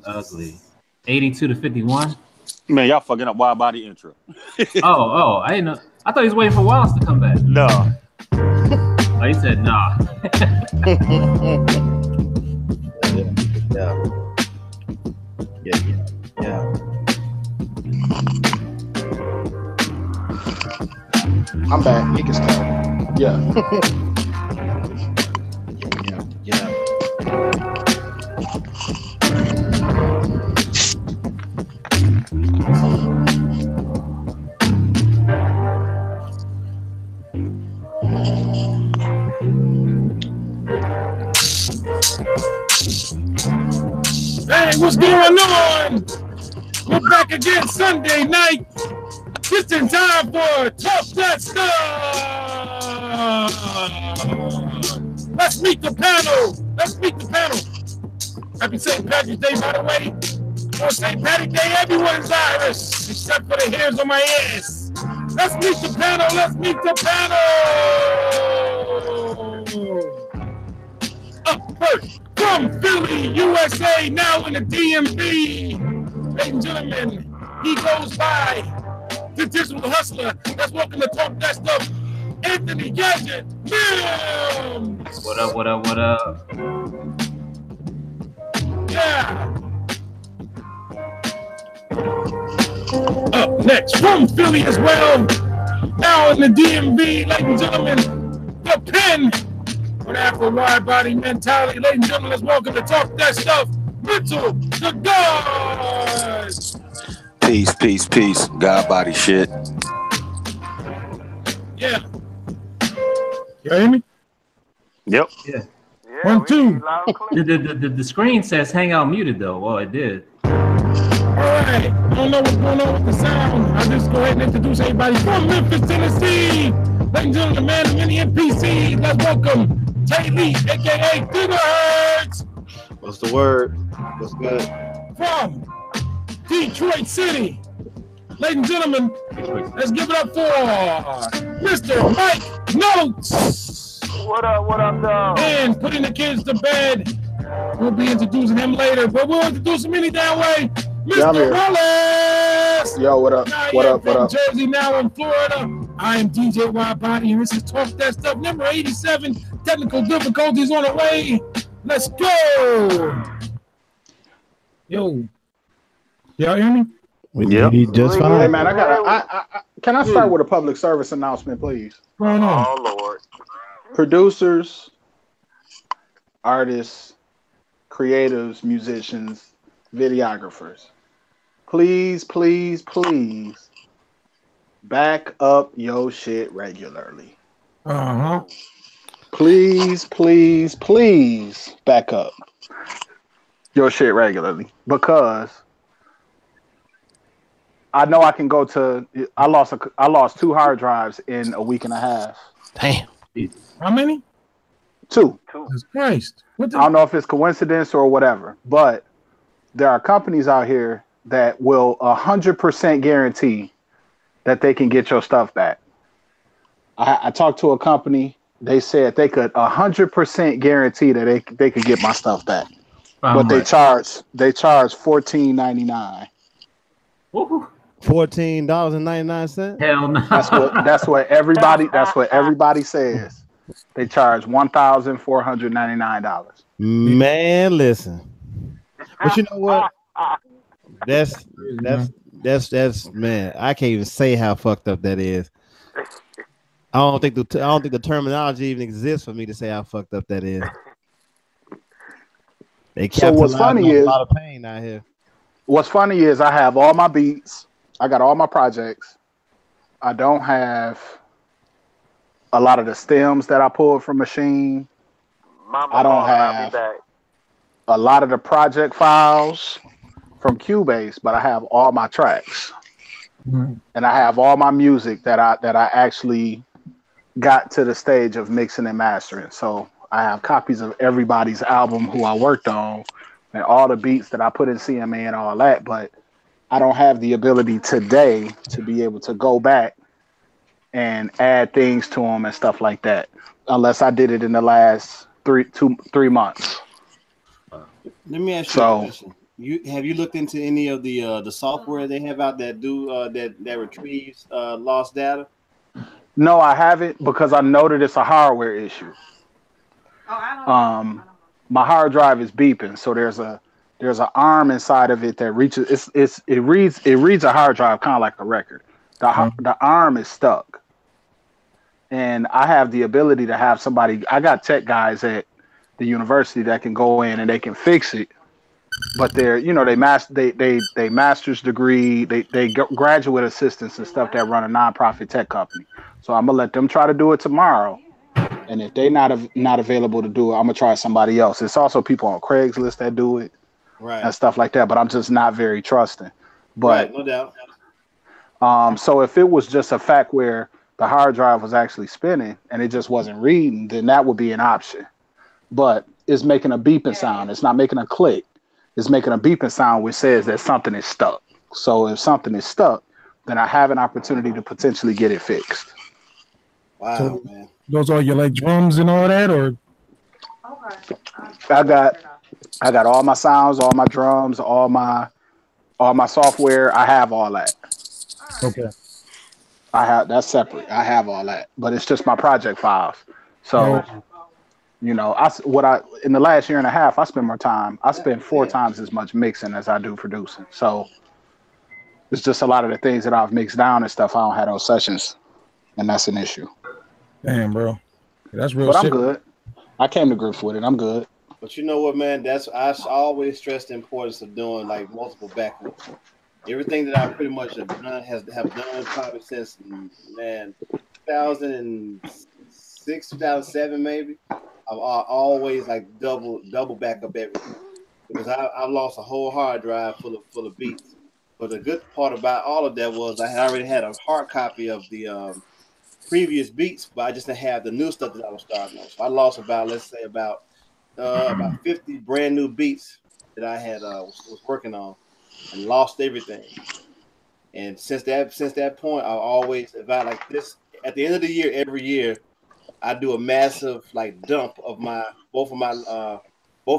ugly. 82-51. Man, y'all fucking up wide body intro. I didn't know. I thought he was waiting for Wallace to come back. No. Oh, he said nah. Yeah. I'm back. He can start. Yeah. Yeah. Hey, what's going on? We're back again Sunday night. Just in time for Talk That Stuff. Let's meet the panel. Happy St. Patrick's Day, by the way. On St. Patrick's Day, everyone's Irish, except for the hairs on my ass. Let's meet the panel. Up first, from Philly, USA, now in the DMV. Ladies and gentlemen, he goes by the digital hustler. Let's welcome to Talk That Stuff, Anthony Gadget Mims. What up? Yeah. Up next, from Philly as well, now in the DMV, ladies and gentlemen, the pen with Afro wide body mentality. Ladies and gentlemen, let's welcome to Talk That Stuff, Mental the God. Peace. God body shit. Yeah. You hear me? Yep. Yeah. 1, 2. The screen says hangout muted though. Well, it did. All right. I don't know what's going on with the sound. I'll just go ahead and introduce everybody from Memphis, Tennessee. Ladies and gentlemen, the man of many NPCs. Let's welcome Tay Lee, aka Gigahertz. What's the word? What's good? From Detroit City. Ladies and gentlemen, let's give it up for Mr. Mike Notes. What up, dog? And putting the kids to bed. We'll be introducing him later, but we'll introduce him any damn way. Mr. Wallace. Yo, what up? What up? From Jersey, now in Florida. I am DJ Widebody, and this is Talk That Stuff number 87. Technical difficulties on the way. Let's go. Yo. Y'all hear me? We just Hey fine. man, can I start with a public service announcement, please? Going on? Oh Lord. Producers, artists, creatives, musicians, videographers, please back up your shit regularly. Please back up your shit regularly, because I know I can go to. I lost 2 hard drives in a week and a half. Damn. How many? 2. Jesus Christ. I don't know if it's coincidence or whatever, but there are companies out here that will 100% guarantee that they can get your stuff back. I talked to a company. They said they could 100% guarantee that they could get my stuff back. But they charge $14.99. $14.99. Hell no. That's what everybody says. They charge $1,499. Man, listen. But you know what? That's man. I can't even say how fucked up that is. I don't think the terminology even exists for me to say how fucked up that is. So what's funny is a lot of pain out here. What's funny is I have all my beats. I got all my projects. I don't have a lot of the stems that I pulled from Machine. I don't have a lot of the project files from Cubase, but I have all my tracks. And I have all my music that I actually got to the stage of mixing and mastering. So I have copies of everybody's album who I worked on and all the beats that I put in CMA and all that, but I don't have the ability today to be able to go back and add things to them and stuff like that, unless I did it in the last 3 months. Let me ask you a question. you looked into any of the software they have out that do that retrieves lost data? No, I haven't because I know that it's a hardware issue. My hard drive is beeping, so there's an arm inside of it that reaches. It reads a hard drive kind of like a record. The arm is stuck, and I have the ability to have somebody. I got tech guys at the university that can go in and they can fix it. But they're they master's degree, they graduate assistants and stuff that run a nonprofit tech company. So I'm gonna let them try to do it tomorrow. And if they not available to do it, I'm gonna try somebody else. It's also people on Craigslist that do it, right, and stuff like that. But I'm just not very trusting. But right, no doubt. So if it was just a fact where the hard drive was actually spinning and it just wasn't reading, then that would be an option. But it's making a beeping sound. It's not making a click. It's making a beeping sound which says that something is stuck. So if something is stuck, then I have an opportunity to potentially get it fixed. Wow, so, man. Those are your like drums and all that, or? I got all my sounds, all my drums, all my software. I have all that. Okay. That's separate. I have all that, but it's just my project files. So. You know, in the last year and a half, I spend 4 times as much mixing as I do producing. So it's just a lot of the things that I've mixed down and stuff. I don't have those sessions, and that's an issue. Damn, bro, that's real. But shit. I'm good. I came to grips with it. I'm good. But you know what, man? I always stress the importance of doing like multiple backups. Everything that I pretty much have done probably since 2006, 2007, maybe. I've always like double backup everything because I lost a whole hard drive full of beats. But the good part about all of that was I already had a hard copy of the previous beats, but I just didn't have the new stuff that I was starting on. So I lost about 50 brand new beats that I had was working on, and lost everything. And since that point, I always about like this at the end of the year every year. I do a massive like dump of both of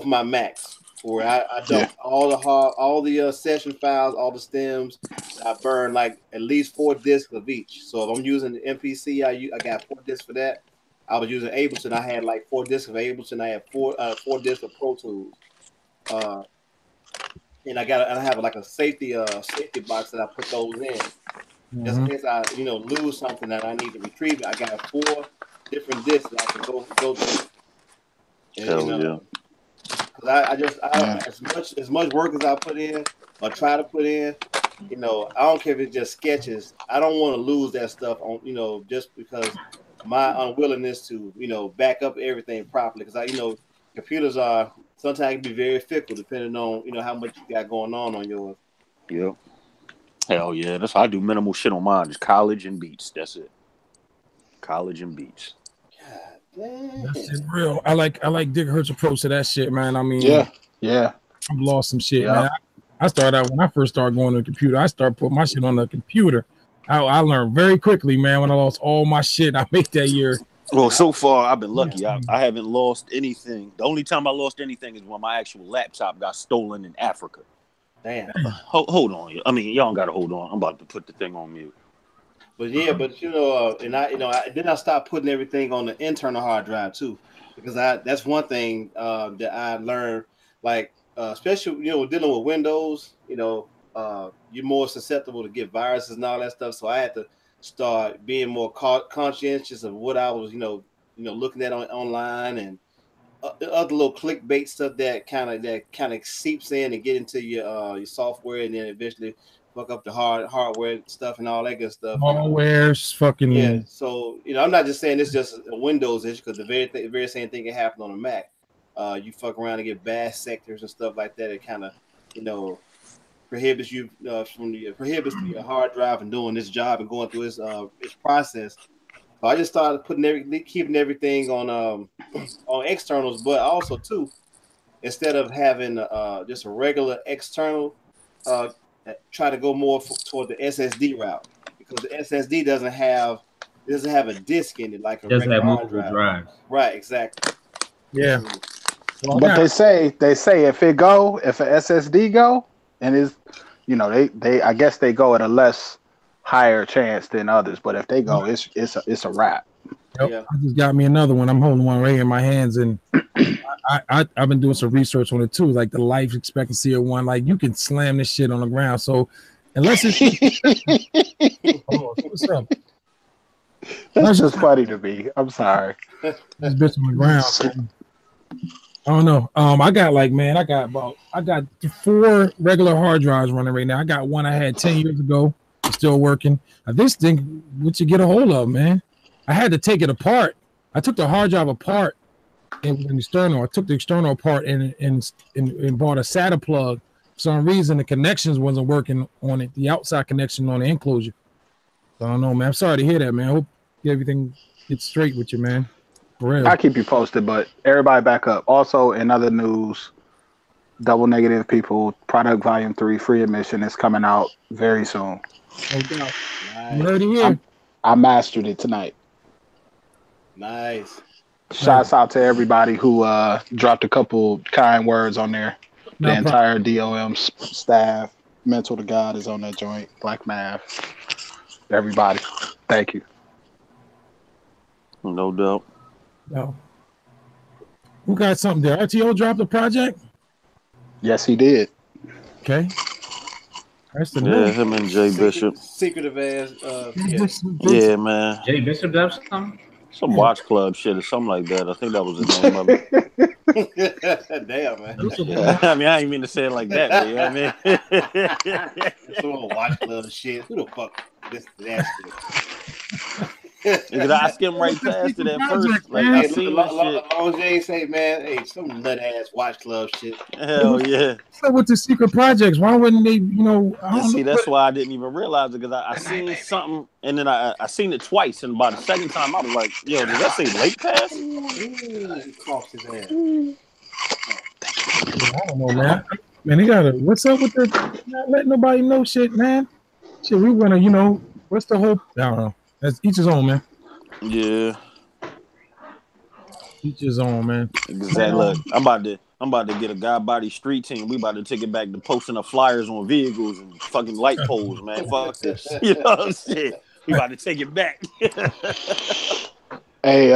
my Macs, where I dump all the session files, all the stems. I burn like at least 4 discs of each. So if I'm using the MPC, I got 4 discs for that. I was using Ableton. I had like 4 discs of Ableton. I had 4 discs of Pro Tools. And I have like a safety box that I put those in. Just in case I lose something that I need to retrieve. I got 4 different discs that I can go to. And, because as much work as I put in or try to put in, I don't care if it's just sketches. I don't want to lose that stuff on, just because my unwillingness to, back up everything properly. Because computers are sometimes can be very fickle depending on, how much you got going on yours. Yep. Hell yeah. That's how I do minimal shit on mine. Just college and beats. That's it. College and beats. That's real. I like Dick Hertz's approach to that shit, man. I mean, yeah. I've lost some shit, man. I started out when I first started going to the computer. I started putting my shit on the computer. I learned very quickly, man. When I lost all my shit, I made that year. Well, so far I've been lucky. I haven't lost anything. The only time I lost anything is when my actual laptop got stolen in Africa. Damn. Hold on. I mean, y'all got to hold on. I'm about to put the thing on mute. But I stopped putting everything on the internal hard drive too, because that's one thing that I learned, like especially dealing with Windows, you're more susceptible to get viruses and all that stuff. So I had to start being more conscientious of what I was looking at online and other little clickbait stuff that kind of seeps in and get into your software, and then eventually fuck up the hardware stuff and all that good stuff. Hardware's fucking. Yeah. So I'm not just saying it's just a Windows issue, because the very same thing can happen on a Mac. You fuck around and get bad sectors and stuff like that. It kind of prohibits you prohibits your hard drive from doing this job and going through its process. So I just started keeping everything on externals, but also too, instead of having just a regular external. Try to go more toward the SSD route, because the SSD doesn't have a disk in it like a regular hard drive. Drives. Right, exactly. Yeah. Well, But they say if if a SSD go, and is, you know, they I guess they go at a less higher chance than others. But if they go, it's a wrap. Yep. Yeah. I just got me another one. I'm holding one right here in my hands, and I've been doing some research on it too, like the life expectancy of one. Like you can slam this shit on the ground. So unless it's what's up? That's just funny to me. I'm sorry. This bitch on the ground. I don't know. I got 4 regular hard drives running right now. I got one I had 10 years ago, it's still working. This thing, what you get a hold of, man? I had to take it apart. I took the hard drive apart in the external. I took the external apart and bought a SATA plug. For some reason, the connections wasn't working on it. The outside connection on the enclosure. So I don't know, man. I'm sorry to hear that, man. I hope everything gets straight with you, man. For real. I'll keep you posted, but everybody back up. Also, in other news, Double Negative People Product Volume 3 Free Admission is coming out very soon. No doubt. Nice. You heard it here. I mastered it tonight. Nice. Shouts out to everybody who dropped a couple kind words on there. The entire DOM staff, Mental to God is on that joint. Black Math. Everybody. Thank you. No doubt. No. Who got something there? RTO dropped a project? Yes, he did. Okay. That's the Yeah, him and Jay Bishop. Secretive ass. Yeah, man. Jay Bishop does something? Some watch club shit or something like that. I think that was the name of it. Damn, man. I mean, I ain't mean to say it like that, but you know what I mean? Some watch club shit. Who the fuck this that shit? Because I skimmed right past it at first. Like, I seen that shit. Long Jay say, man, hey, some nut ass watch club shit. Hell yeah. So with the secret projects, why wouldn't they, See, that's why I didn't even realize it, because I seen something and then I seen it twice, and by the second time I was like, yo, did that say late pass? He coughs his ass. I don't know, man. Man, they gotta, what's up with the not letting nobody know shit, man? Shit, we wanna, what's the whole, I don't know. That's each his own, man. Yeah. Each his own, man. Exactly. Look, I'm about to get a God Body street team. We about to take it back to posting up flyers on vehicles and fucking light poles, man. Fuck this. You know what I'm saying? We about to take it back. Hey,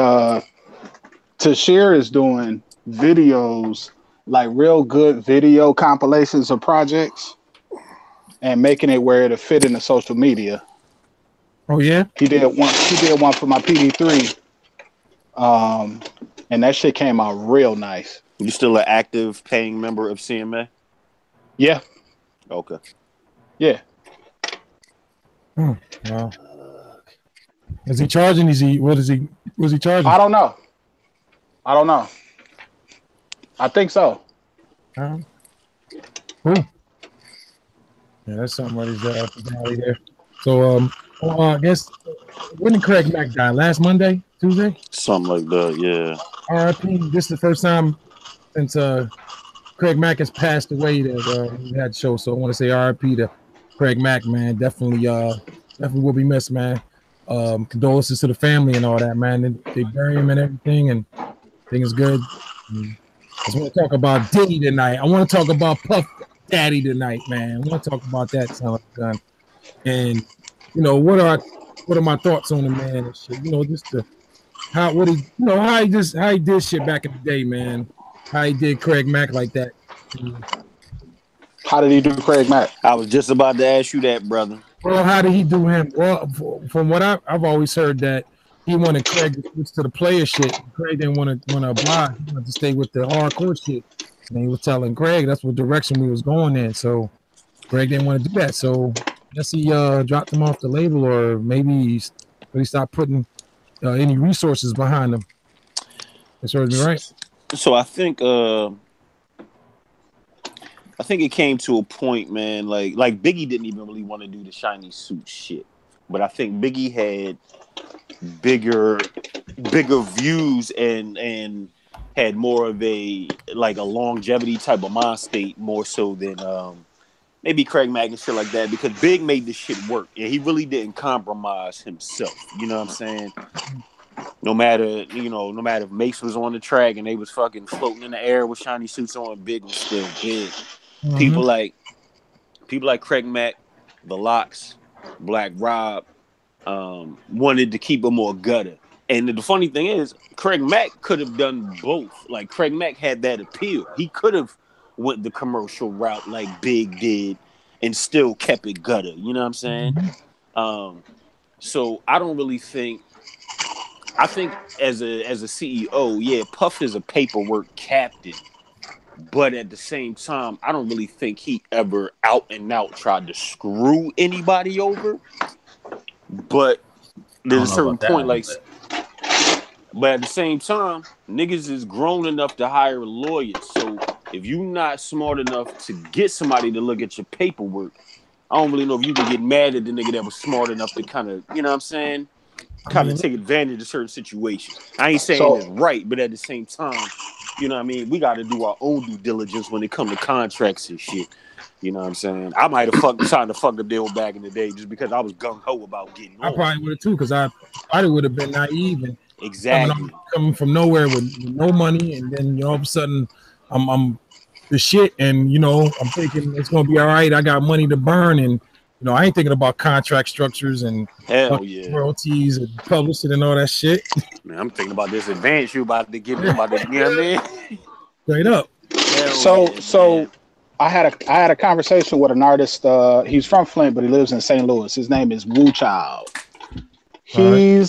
Tashir is doing videos, like real good video compilations of projects and making it where it'll fit into social media. Oh yeah, he did one for my PD3, and that shit came out real nice. You still an active paying member of CMA? Yeah. Okay. Yeah. Wow. Is he charging? Was he charging? I don't know. I think so. Cool. Yeah, that's something right there. So I guess when did Craig Mack die? Last Monday, Tuesday? Something like that, yeah. R.I.P. This is the first time since Craig Mack has passed away that we had the show. So I want to say R.I.P. to Craig Mack, man. Definitely will be missed, man. Condolences to the family and all that, man. They bury him and everything, and everything is good. I just want to talk about Diddy tonight. I want to talk about Puff Daddy tonight, man. I want to talk about that son of a gun. And what are my thoughts on the man and shit? Just how he did shit back in the day, man. How he did Craig Mack like that. How did he do Craig Mack? I was just about to ask you that, brother. Well, how did he do him? Well, from what I've always heard that he wanted Craig to switch to the player shit. Craig didn't want to oblige. He wanted to stay with the hardcore shit. And he was telling Craig that's what direction we was going in. So Craig didn't want to do that. So I guess he dropped him off the label, or maybe he stopped putting any resources behind him. That's heard me right. So I think it came to a point, man. Like Biggie didn't even really want to do the shiny suit shit, but I think Biggie had bigger views and had more of a longevity type of mind state, more so than maybe Craig Mack and shit like that, because Big made this shit work and he really didn't compromise himself. You know what I'm saying? No matter if Mace was on the track and they was fucking floating in the air with shiny suits on, Big was still big. Mhm. People like Craig Mack, The Locks, Black Rob, wanted to keep him more gutter. And the funny thing is, Craig Mack could have done both. Like, Craig Mack had that appeal. He could have went the commercial route like Big did and still kept it gutter. You know what I'm saying? So I don't really think. I think as a CEO, yeah, Puff is a paperwork captain. But at the same time, I don't really think he ever out and out tried to screw anybody over. But there's a certain point, like, but at the same time, niggas is grown enough to hire lawyers. So if you're not smart enough to get somebody to look at your paperwork, I don't really know if you can get mad at the nigga that was smart enough to kind of, you know what I'm saying, kind of take advantage of certain situations. I ain't saying it's right, but at the same time, you know what I mean, we got to do our own due diligence when it comes to contracts and shit. You know what I'm saying? I might have tried to fuck the deal back in the day just because I was gung-ho about getting on. I probably would have too, because I probably would have been naive and coming from nowhere with no money, and then all of a sudden I'm the shit, and I'm thinking it's gonna be all right. I got money to burn, and I ain't thinking about contract structures and royalties and publishing and all that shit. Man, I'm thinking about this advance you about to give me, you know what I mean? Straight up. So I had a conversation with an artist. He's from Flint, but he lives in St. Louis. His name is Wu Child. He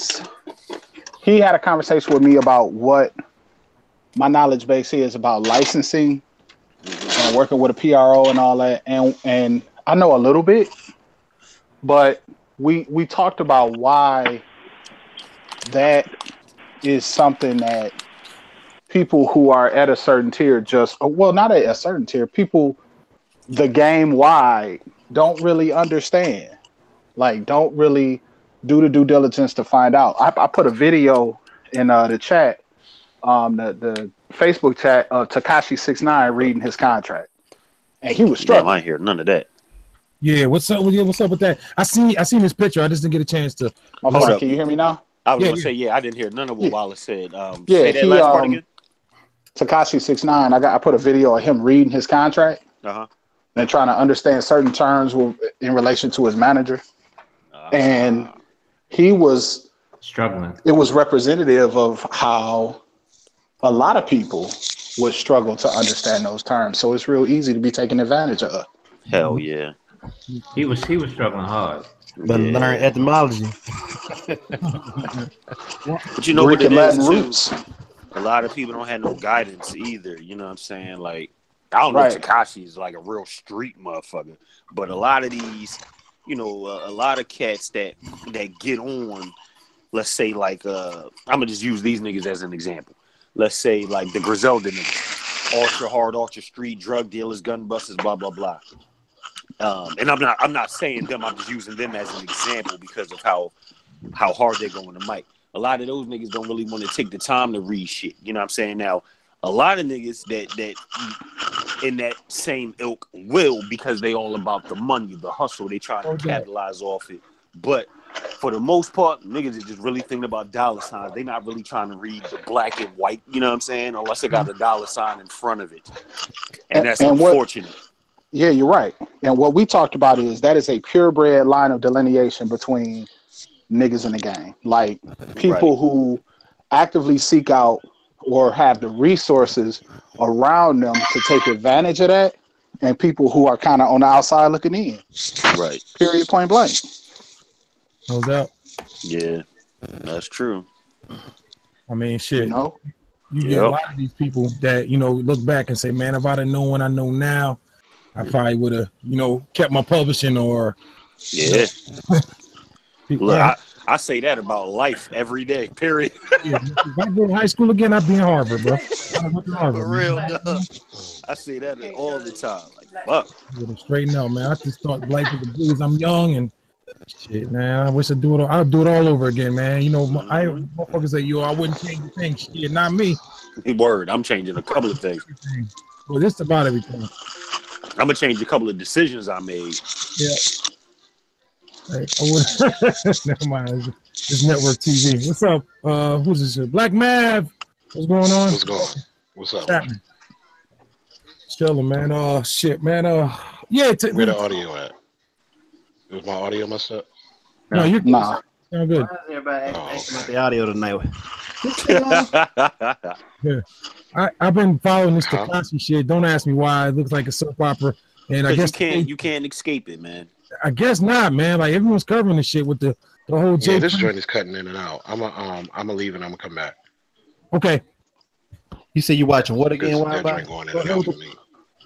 had a conversation with me about what my knowledge base is about licensing and working with a PRO and all that. And I know a little bit, but we talked about why that is something that people who are at a certain tier not at a certain tier, people the game wide don't really understand, like don't really do the due diligence to find out. I put a video in the chat, the Facebook chat of Tekashi 6ix9ine reading his contract, and he was struggling. I ain't hear none of that. Yeah, what's up with that? I seen his picture. I just didn't get a chance to. Hold on, can you hear me now? I was gonna say, I didn't hear none of what Wallace said. Say that last part again. Tekashi 6ix9ine, I put a video of him reading his contract and trying to understand certain terms in relation to his manager, and he was struggling. It was representative of how a lot of people would struggle to understand those terms. So it's real easy to be taken advantage of. Hell yeah. He was struggling hard. But learn etymology. But you know what it is, roots. A lot of people don't have no guidance either. You know what I'm saying? Like, I don't know if Tekashi is like a real street motherfucker, but a lot of these, a lot of cats that get on, let's say like I'm gonna just use these niggas as an example. Let's say like the Griselda niggas, ultra hard, ultra street, drug dealers, gun busters, blah blah blah. And I'm not saying them. I'm just using them as an example because of how hard they're going to mic. A lot of those niggas don't really want to take the time to read shit. You know what I'm saying? Now, a lot of niggas that in that same ilk will, because they all about the money, the hustle. They trying to capitalize off it. But for the most part, niggas is just really thinking about dollar signs. They not really trying to read the black and white. You know what I'm saying? Unless they got a dollar sign in front of it, and that's unfortunate. Yeah, you're right. And what we talked about is that is a purebred line of delineation between niggas in the game. Like people who actively seek out or have the resources around them to take advantage of that, and people who are kind of on the outside looking in. Right. Period, point blank. No doubt. Yeah, that's true. I mean, shit. You get a lot of these people that, look back and say, man, if I'd have known what I know now, I probably would have, kept my publishing or. Yeah. Look, I say that about life every day, period. If I go to high school again, I'd be in Harvard, bro. For real, I say that all the time. Like, fuck. Straighten out, man. I just thought life was the blues. I'm young and shit, man. I wish I'd do it all over again, man. I motherfuckers say, I wouldn't change a thing. Shit, not me. Word, I'm changing a couple of things. Well, just about everything. I'm gonna change a couple of decisions I made. Yeah. Never mind. this network TV. What's up? Who's this? Black Mav. What's going on? What's going on? What's up? Chilling, man. Oh shit, man. Yeah. Where the audio at? Is my audio messed up? No, you're Nah. good. Everybody asking about the audio tonight. Yeah. I've been following this Tekashi shit. Don't ask me why. It looks like a soap opera, and I guess you can't escape it, man. I guess not, man. Like everyone's covering the shit with the whole. Yeah, this joint is cutting in and out. I'm gonna leave and I'm gonna come back. Okay. You say you watching what again? That joint going in and out for me.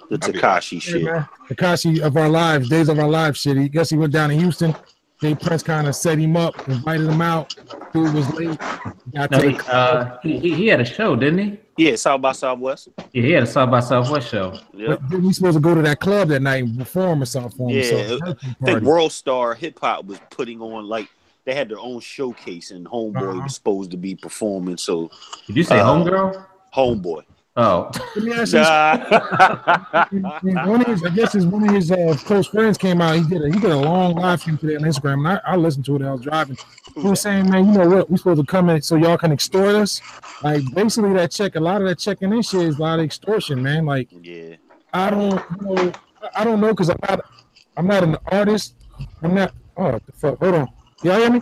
The Tekashi shit. Tekashi of our lives, days of our lives shit. He went down to Houston. Jay Prince kind of set him up, invited him out. Dude was late. He had a show, didn't he? Yeah, South by Southwest. Yeah, he had a South by Southwest show. Yeah. Didn't he supposed to go to that club that night and perform or something for him? Yeah, I think World Star Hip Hop was putting on, like, they had their own showcase, and Homeboy was supposed to be performing. So, did you say Homegirl? Homeboy. Oh, let me ask you. One of his close friends came out. He did a long live stream today on Instagram, and I listened to it. I was driving. He was saying, "Man, you know what? We supposed to come in so y'all can extort us." Like basically, a lot of that checking in shit is a lot of extortion, man. Like, yeah, I don't know because I'm not an artist. I'm not. Oh, the fuck! Hold on. Y'all hear me?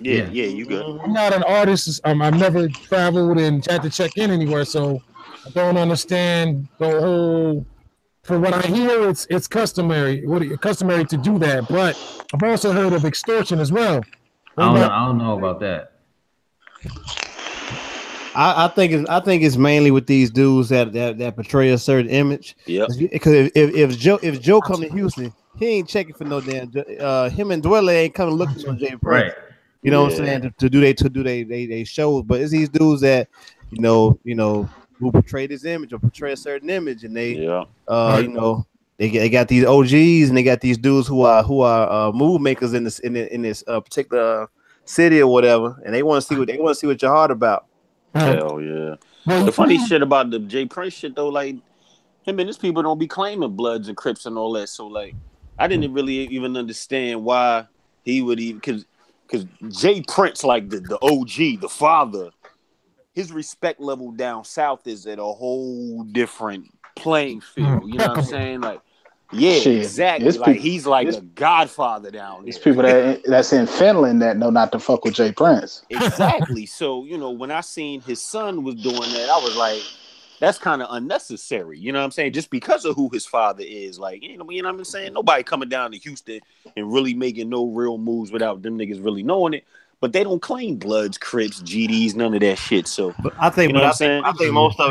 Yeah, you good. I'm not an artist. I've never traveled and had to check in anywhere, so I don't understand the whole. From what I hear, it's customary. Customary to do that, but I've also heard of extortion as well. I don't know about that. I think it's mainly with these dudes that portray a certain image. Yeah. Because if Joe come to Houston, he ain't checking for no damn. Him and Dwelle ain't coming looking for Jay Prince. Right. You know what I'm saying? To do they shows, but it's these dudes that you know who portray this image or portray a certain image, and they they got these OGs and they got these dudes who are move makers in this particular city or whatever, and they want to see what your heart about. Hell yeah. The funny shit about the Jay Prince shit though, like him and his people don't be claiming Bloods and Crips and all that. So like I didn't really even understand why he would even because Jay Prince, like the OG, the father, his respect level down south is at a whole different playing field. You know what I'm saying? Like, yeah, exactly. Like he's like a godfather down there. There's people that's in Finland that know not to fuck with Jay Prince. Exactly. So, when I seen his son was doing that, I was like, that's kind of unnecessary. You know what I'm saying? Just because of who his father is. Like, you know what I'm saying? Nobody coming down to Houston and really making no real moves without them niggas really knowing it. But they don't claim Bloods, Crips, GDs, none of that shit. So I think most of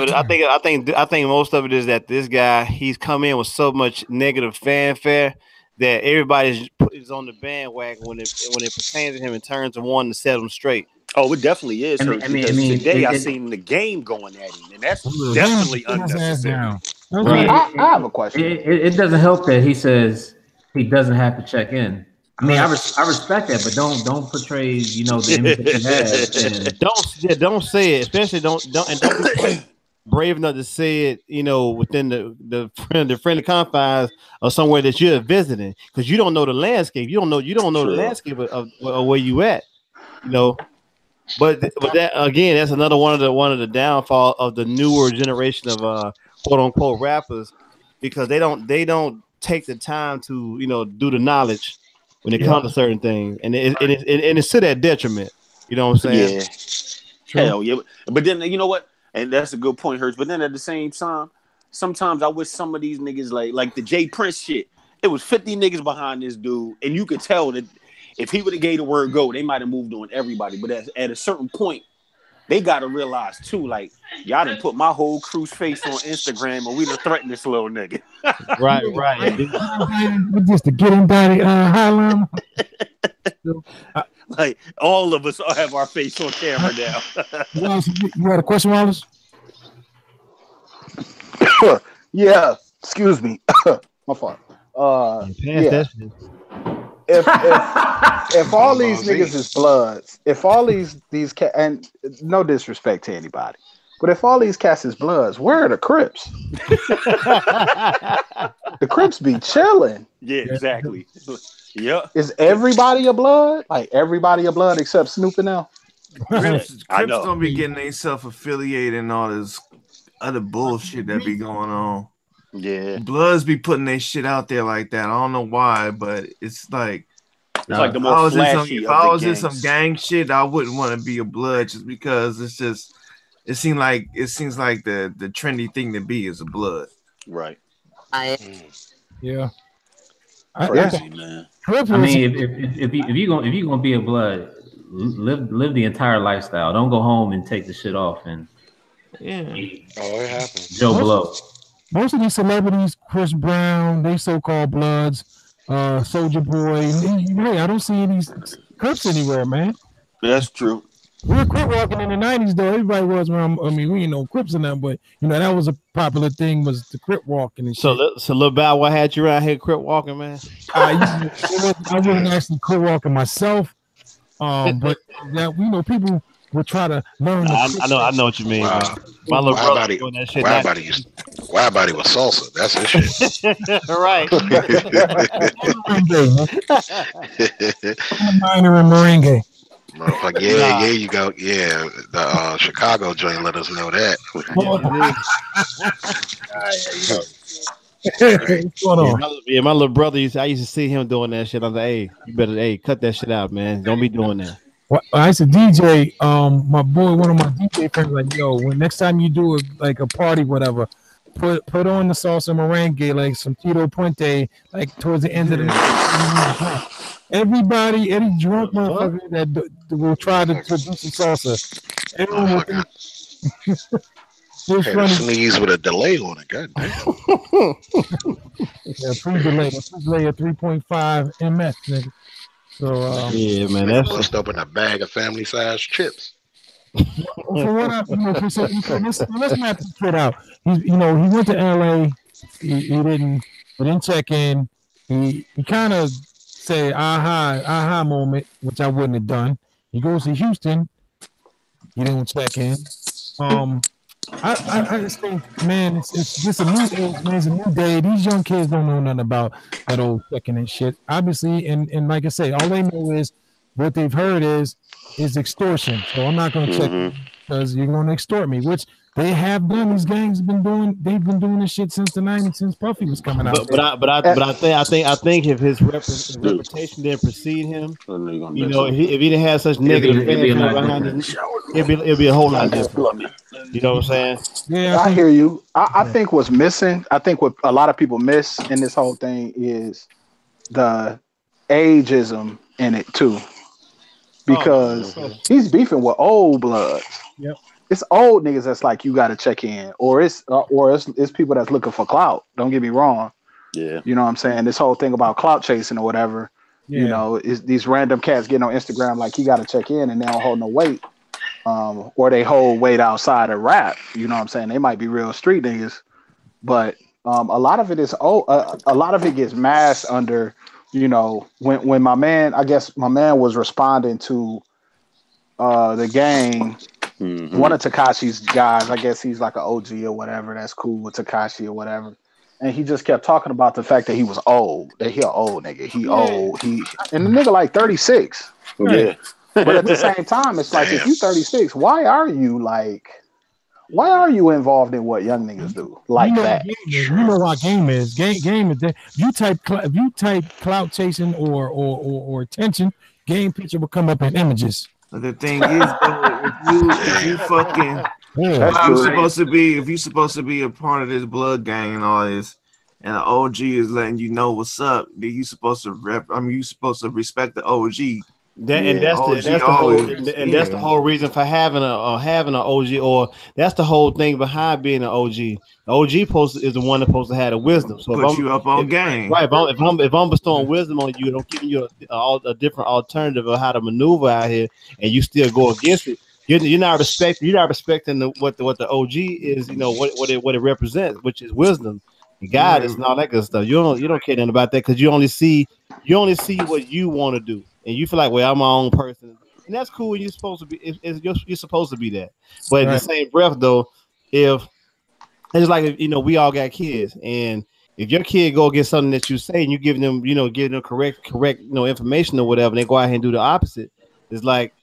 it. I think most of it is that this guy he's come in with so much negative fanfare that everybody is on the bandwagon when it pertains to him and turns to one to set him straight. Oh, it definitely is. Today I seen the game going at him, and that's definitely unnecessary. I have a question. It doesn't help that he says he doesn't have to check in. I mean, I respect that, but don't portray, the image that you have. Don't say it, especially don't be brave enough to say it, within the friendly confines of somewhere that you're visiting, because you don't know the landscape. You don't know the landscape of where you at, But that again, that's another one of the downfall of the newer generation of quote unquote rappers, because they don't take the time to do the knowledge when it comes to certain things, and it's to their detriment. You know what I'm saying? Yeah. Hell yeah. But then you know what? And that's a good point, Hurts. But then at the same time, sometimes I wish some of these niggas like the Jay Prince shit. It was 50 niggas behind this dude, and you could tell that if he would have gave the word go, they might have moved on everybody. But at a certain point, they got to realize too, like, y'all done put my whole crew's face on Instagram, and we done threatened this little nigga. Right. Just to get him by the highline. Like, all of us have our face on camera now. You got a question, Wallace? Yeah, excuse me. My fault. Yeah. If all these niggas is Bloods, if all these and no disrespect to anybody, but if all these cats is Bloods, where are the Crips? The Crips be chilling. Yeah, exactly. Yeah. Is everybody a blood? Like everybody a blood except Snoop and them? Crips I know. gonna be getting themselves affiliated and all this other bullshit that be going on. Yeah. Bloods be putting their shit out there like that. I don't know why, but it's like the if more I was flashy if of I the was in gangs. some gang shit, I wouldn't want to be a blood just because it seems like the trendy thing to be is a blood. Right. Yeah. Crazy, man. I mean, if you gonna be a blood, live the entire lifestyle. Don't go home and take the shit off and it happens. Joe Blow. Most of these celebrities, Chris Brown, they so-called bloods, Soldier Boy. Hey, I don't see any Crips anywhere, man. That's true. We were Crip walking in the 90s, though. Everybody was around. I mean, we ain't no Crips in that, but that was a popular thing, was the Crip walking and shit. So Lil Bow Wow had you around here Crip walking, man? I wasn't actually Crip walking myself, but that people would try to learn. I know what you mean. Wow. Man. My little brother doing that shit. Wide body was salsa. That's his shit. Right. Minor and merengue. Motherfucker, yeah, you go. Yeah, the Chicago joint let us know that. What's going on? Yeah, my little brother I used to see him doing that shit. I was like, hey, you better cut that shit out, man. Don't be doing that. Well, I used to DJ. My boy, one of my DJ friends, like, yo, when next time you do a party, whatever, put on the salsa merengue, like some Tito Puente, like towards the end of the night. Everybody, any drunk motherfucker that will try to do some salsa. Everyone will think. Hey, sneeze with a delay on it. God damn. Yeah, pre-delay at 3.5 ms, nigga. So yeah, man, that's just open a bag of family-sized chips. For what let's map this shit out. He went to LA. He didn't check in. He kind of say aha moment, which I wouldn't have done. He goes to Houston. He didn't check in. I just think, man, it's just a new age, man. It's a new day. These young kids don't know nothing about that old checking and shit. Obviously, and like I say, all they know is what they've heard is extortion. So I'm not going to check because you're going to extort me, which they have done. These gangs have been doing. They've been doing this shit since the 90s, since Puffy was coming out. But I think if his reputation didn't precede him, if he didn't have such negative things behind him, it'd be a whole lot different. You know what I'm saying? Yeah, I hear you. I think what's missing, I think what a lot of people miss in this whole thing is the ageism in it too. Because he's beefing with old bloods. Yep. It's old niggas that's like, you got to check in, or it's people that's looking for clout. Don't get me wrong. Yeah. You know what I'm saying? This whole thing about clout chasing or whatever. Yeah. Is these random cats getting on Instagram like he got to check in and they don't hold no weight. Or they hold weight outside of rap. You know what I'm saying? They might be real street niggas, but a lot of it is a lot of it gets masked under, when my man was responding to the gang. One of Tekashi's guys, I guess he's like an OG or whatever, that's cool with Tekashi or whatever. And he just kept talking about the fact that he was old, that he an old nigga. He old. And the nigga like 36. Yeah. But at the same time, it's like, if you 36, why are you involved in what young niggas do like that? You know what game is. Game is that if you type clout chasing or attention, game picture will come up in images. But the thing is, if you fucking, if you're supposed to be a part of this blood gang and all this, and the OG is letting you know what's up, then you supposed to respect the OG. That's the whole reason for having an OG, or that's the whole thing behind being an OG. The OG is the one that's supposed to have the wisdom. So put you up on game, right? If I'm bestowing wisdom on you, I'm giving you a different alternative of how to maneuver out here, and you still go against it. You're not respecting what the OG is. What it represents, which is wisdom, guidance, and all that good stuff. You don't care nothing about that because you only see what you want to do. And you feel like, well, I'm my own person, and that's cool. You're supposed to be. You're supposed to be that. But in the same breath, though, if it's like we all got kids, and if your kid go get something that you say and you give them, give them correct, information or whatever, and they go out here and do the opposite, it's like,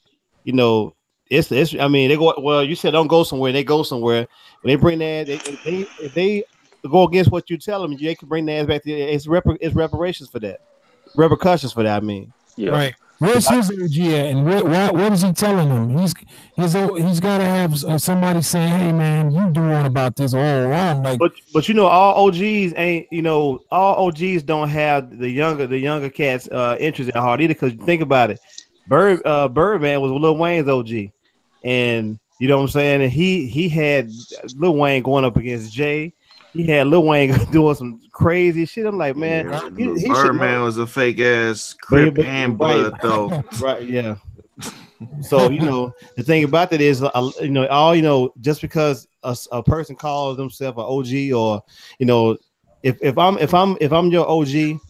it's. I mean, they go. Well, you said don't go somewhere. They go somewhere. When they bring that, if they go against what you tell them, they can bring their ass back to. It's reparations for that, repercussions for that. I mean, yeah. Right. Where's his OG at, and what is he telling him? He's got to have somebody saying, "Hey, man, you doing about this all wrong." Like, but all OGs ain't. All OGs don't have the younger cats' interest at heart either. Because think about it, Birdman was Lil Wayne's OG, and you know what I'm saying. And he had Lil Wayne going up against Jay. He had Lil Wayne doing some crazy shit. I'm like, man, Birdman was a fake ass Crip and blood though. Right? Yeah. So the thing about that is, just because a person calls themselves an OG, or if I'm your OG,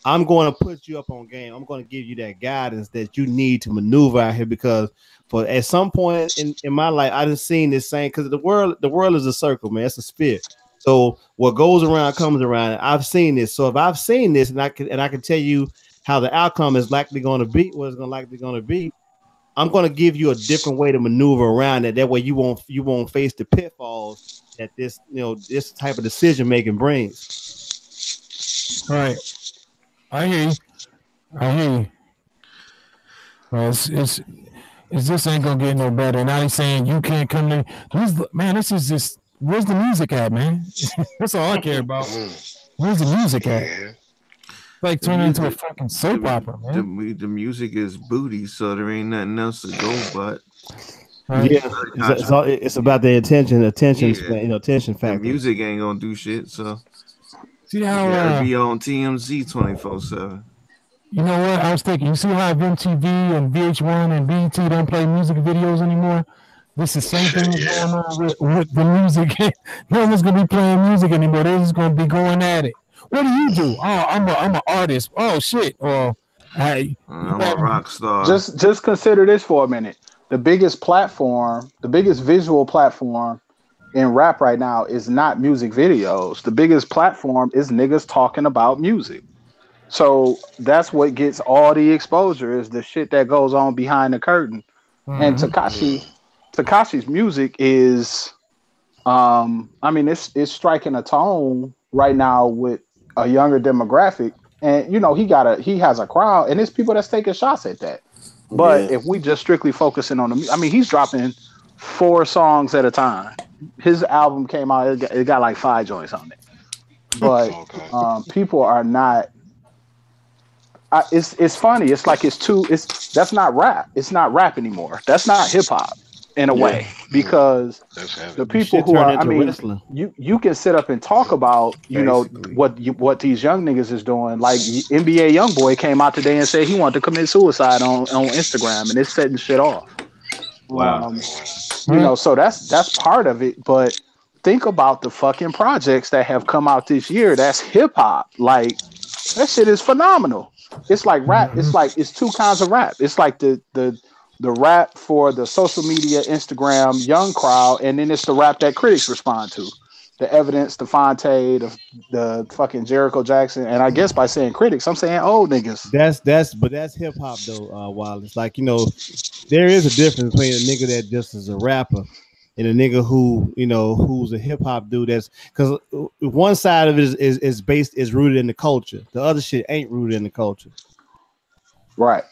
I'm going to put you up on game. I'm going to give you that guidance that you need to maneuver out here, because at some point in my life, I done seen this same, because the world is a circle, man. It's a sphere. So what goes around comes around. I've seen this. So if I've seen this, and I can tell you how the outcome is likely going to be, what it's likely going to be, I'm going to give you a different way to maneuver around it. That way you won't face the pitfalls that this type of decision making brings. All right. I hear you. Well, it's this ain't gonna get no better. Now he's saying you can't come to man. This is just, where's the music at, man? That's all I care about. Where's the music at? Like turning into a fucking soap opera, man. The music is booty, so there ain't nothing else to go but. Right. Yeah, it's about the attention attention factor. The music ain't gonna do shit, so. See how you gotta be on TMZ 24/7. You know what? I was thinking. You see how MTV and VH1 and BET don't play music videos anymore? This is the same thing that's going on with the music. No one's gonna be playing music anymore. They're just gonna be going at it. What do? Oh, I'm an artist. Oh shit. Or I'm a rock star. Just consider this for a minute. The biggest platform, the biggest visual platform in rap right now is not music videos. The biggest platform is niggas talking about music. So that's what gets all the exposure, is the shit that goes on behind the curtain. Mm-hmm. And Tekashi's music is, it's striking a tone right now with a younger demographic. And he has a crowd, and there's people that's taking shots at that. But if we just strictly focusing on he's dropping 4 songs at a time. His album came out, it got like 5 joints on it. But people are not. It's funny. It's like that's not rap. It's not rap anymore. That's not hip hop in a way, because the people who are, you can sit up and talk about, what these young niggas is doing. Like NBA YoungBoy came out today and said he wanted to commit suicide on Instagram, and it's setting shit off. Wow. So that's part of it. But think about the fucking projects that have come out this year. That's hip hop. Like that shit is phenomenal. It's like rap. It's 2 kinds of rap. It's like the rap for the social media, Instagram young crowd, and then it's the rap that critics respond to. The Evidence, the Fonte, the fucking Jericho Jackson, and I guess by saying critics, I'm saying old niggas. That's hip hop though, Wild. It's like, there is a difference between a nigga that just is a rapper and a nigga who's a hip hop dude. That's because one side of it is rooted in the culture. The other shit ain't rooted in the culture. Right.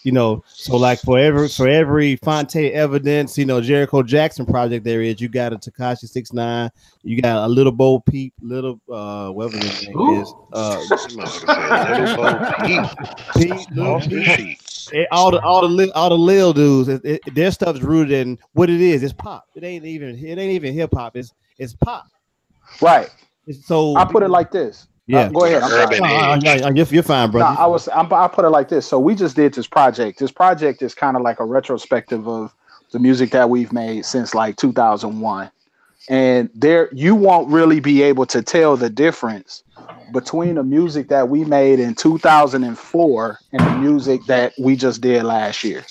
So like for every Fonte Evidence, Jericho Jackson project there is, you got a Tekashi 6ix9ine, you got a Little Bo Peep, whatever his name is, Little Peep. All the Lil dudes, their stuff's rooted in what it is. It's pop. It ain't even hip hop. It's pop. Right. So I put it like this. Yeah, go ahead. You're fine, bro. I put it like this. So we just did this project. This project is kind of like a retrospective of the music that we've made since like 2001. And you won't really be able to tell the difference between the music that we made in 2004 and the music that we just did last year.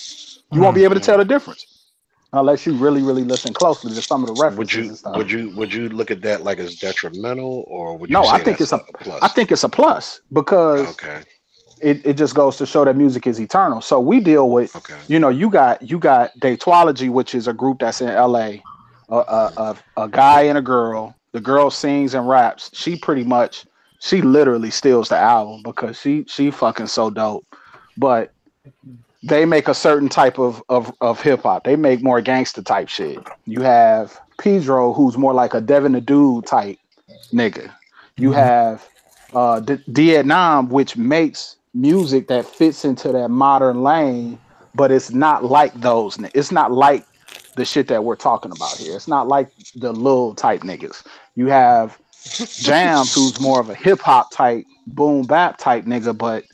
You won't be able to tell the difference. unless you really, really listen closely to some of the references and stuff. Would you look at that like as detrimental, or would you No, say I think that's it's a plus? I think it's a plus because Okay. it just goes to show that music is eternal. So we deal with, Okay. you got Datology, which is a group that's in LA, a guy and a girl. The girl sings and raps. She literally steals the album because she fucking so dope. But they make a certain type of hip hop. They make more gangster type shit. You have Pedro, who's more like a Devin the Dude type nigga. You have Vietnam, which makes music that fits into that modern lane, but it's not like those. It's not like the shit that we're talking about here. It's not like the Lil type niggas. You have Jams, who's more of a hip hop type, boom bap type nigga, but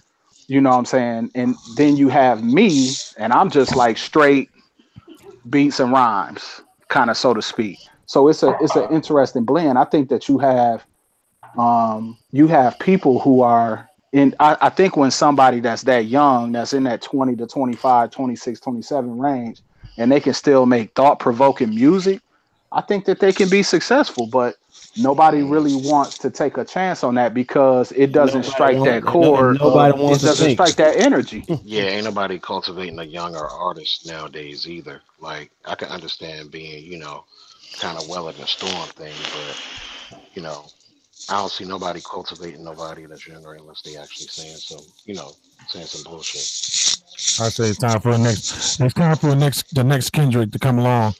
you know what I'm saying? And then you have me, and I'm just like straight beats and rhymes, kind of so to speak. So it's an interesting blend. I think that you have people who are in I think when somebody that's that young, that's in that 20 to 25, 26, 27 range, and they can still make thought-provoking music, I think that they can be successful, but nobody really wants to take a chance on that because it doesn't strike that chord. Nobody wants it doesn't strike that energy. Yeah, ain't nobody cultivating a younger artist nowadays either. Like, I can understand being, kind of well in the storm thing, but I don't see nobody cultivating nobody that's younger unless they actually saying some bullshit. I say it's time for the next Kendrick to come along.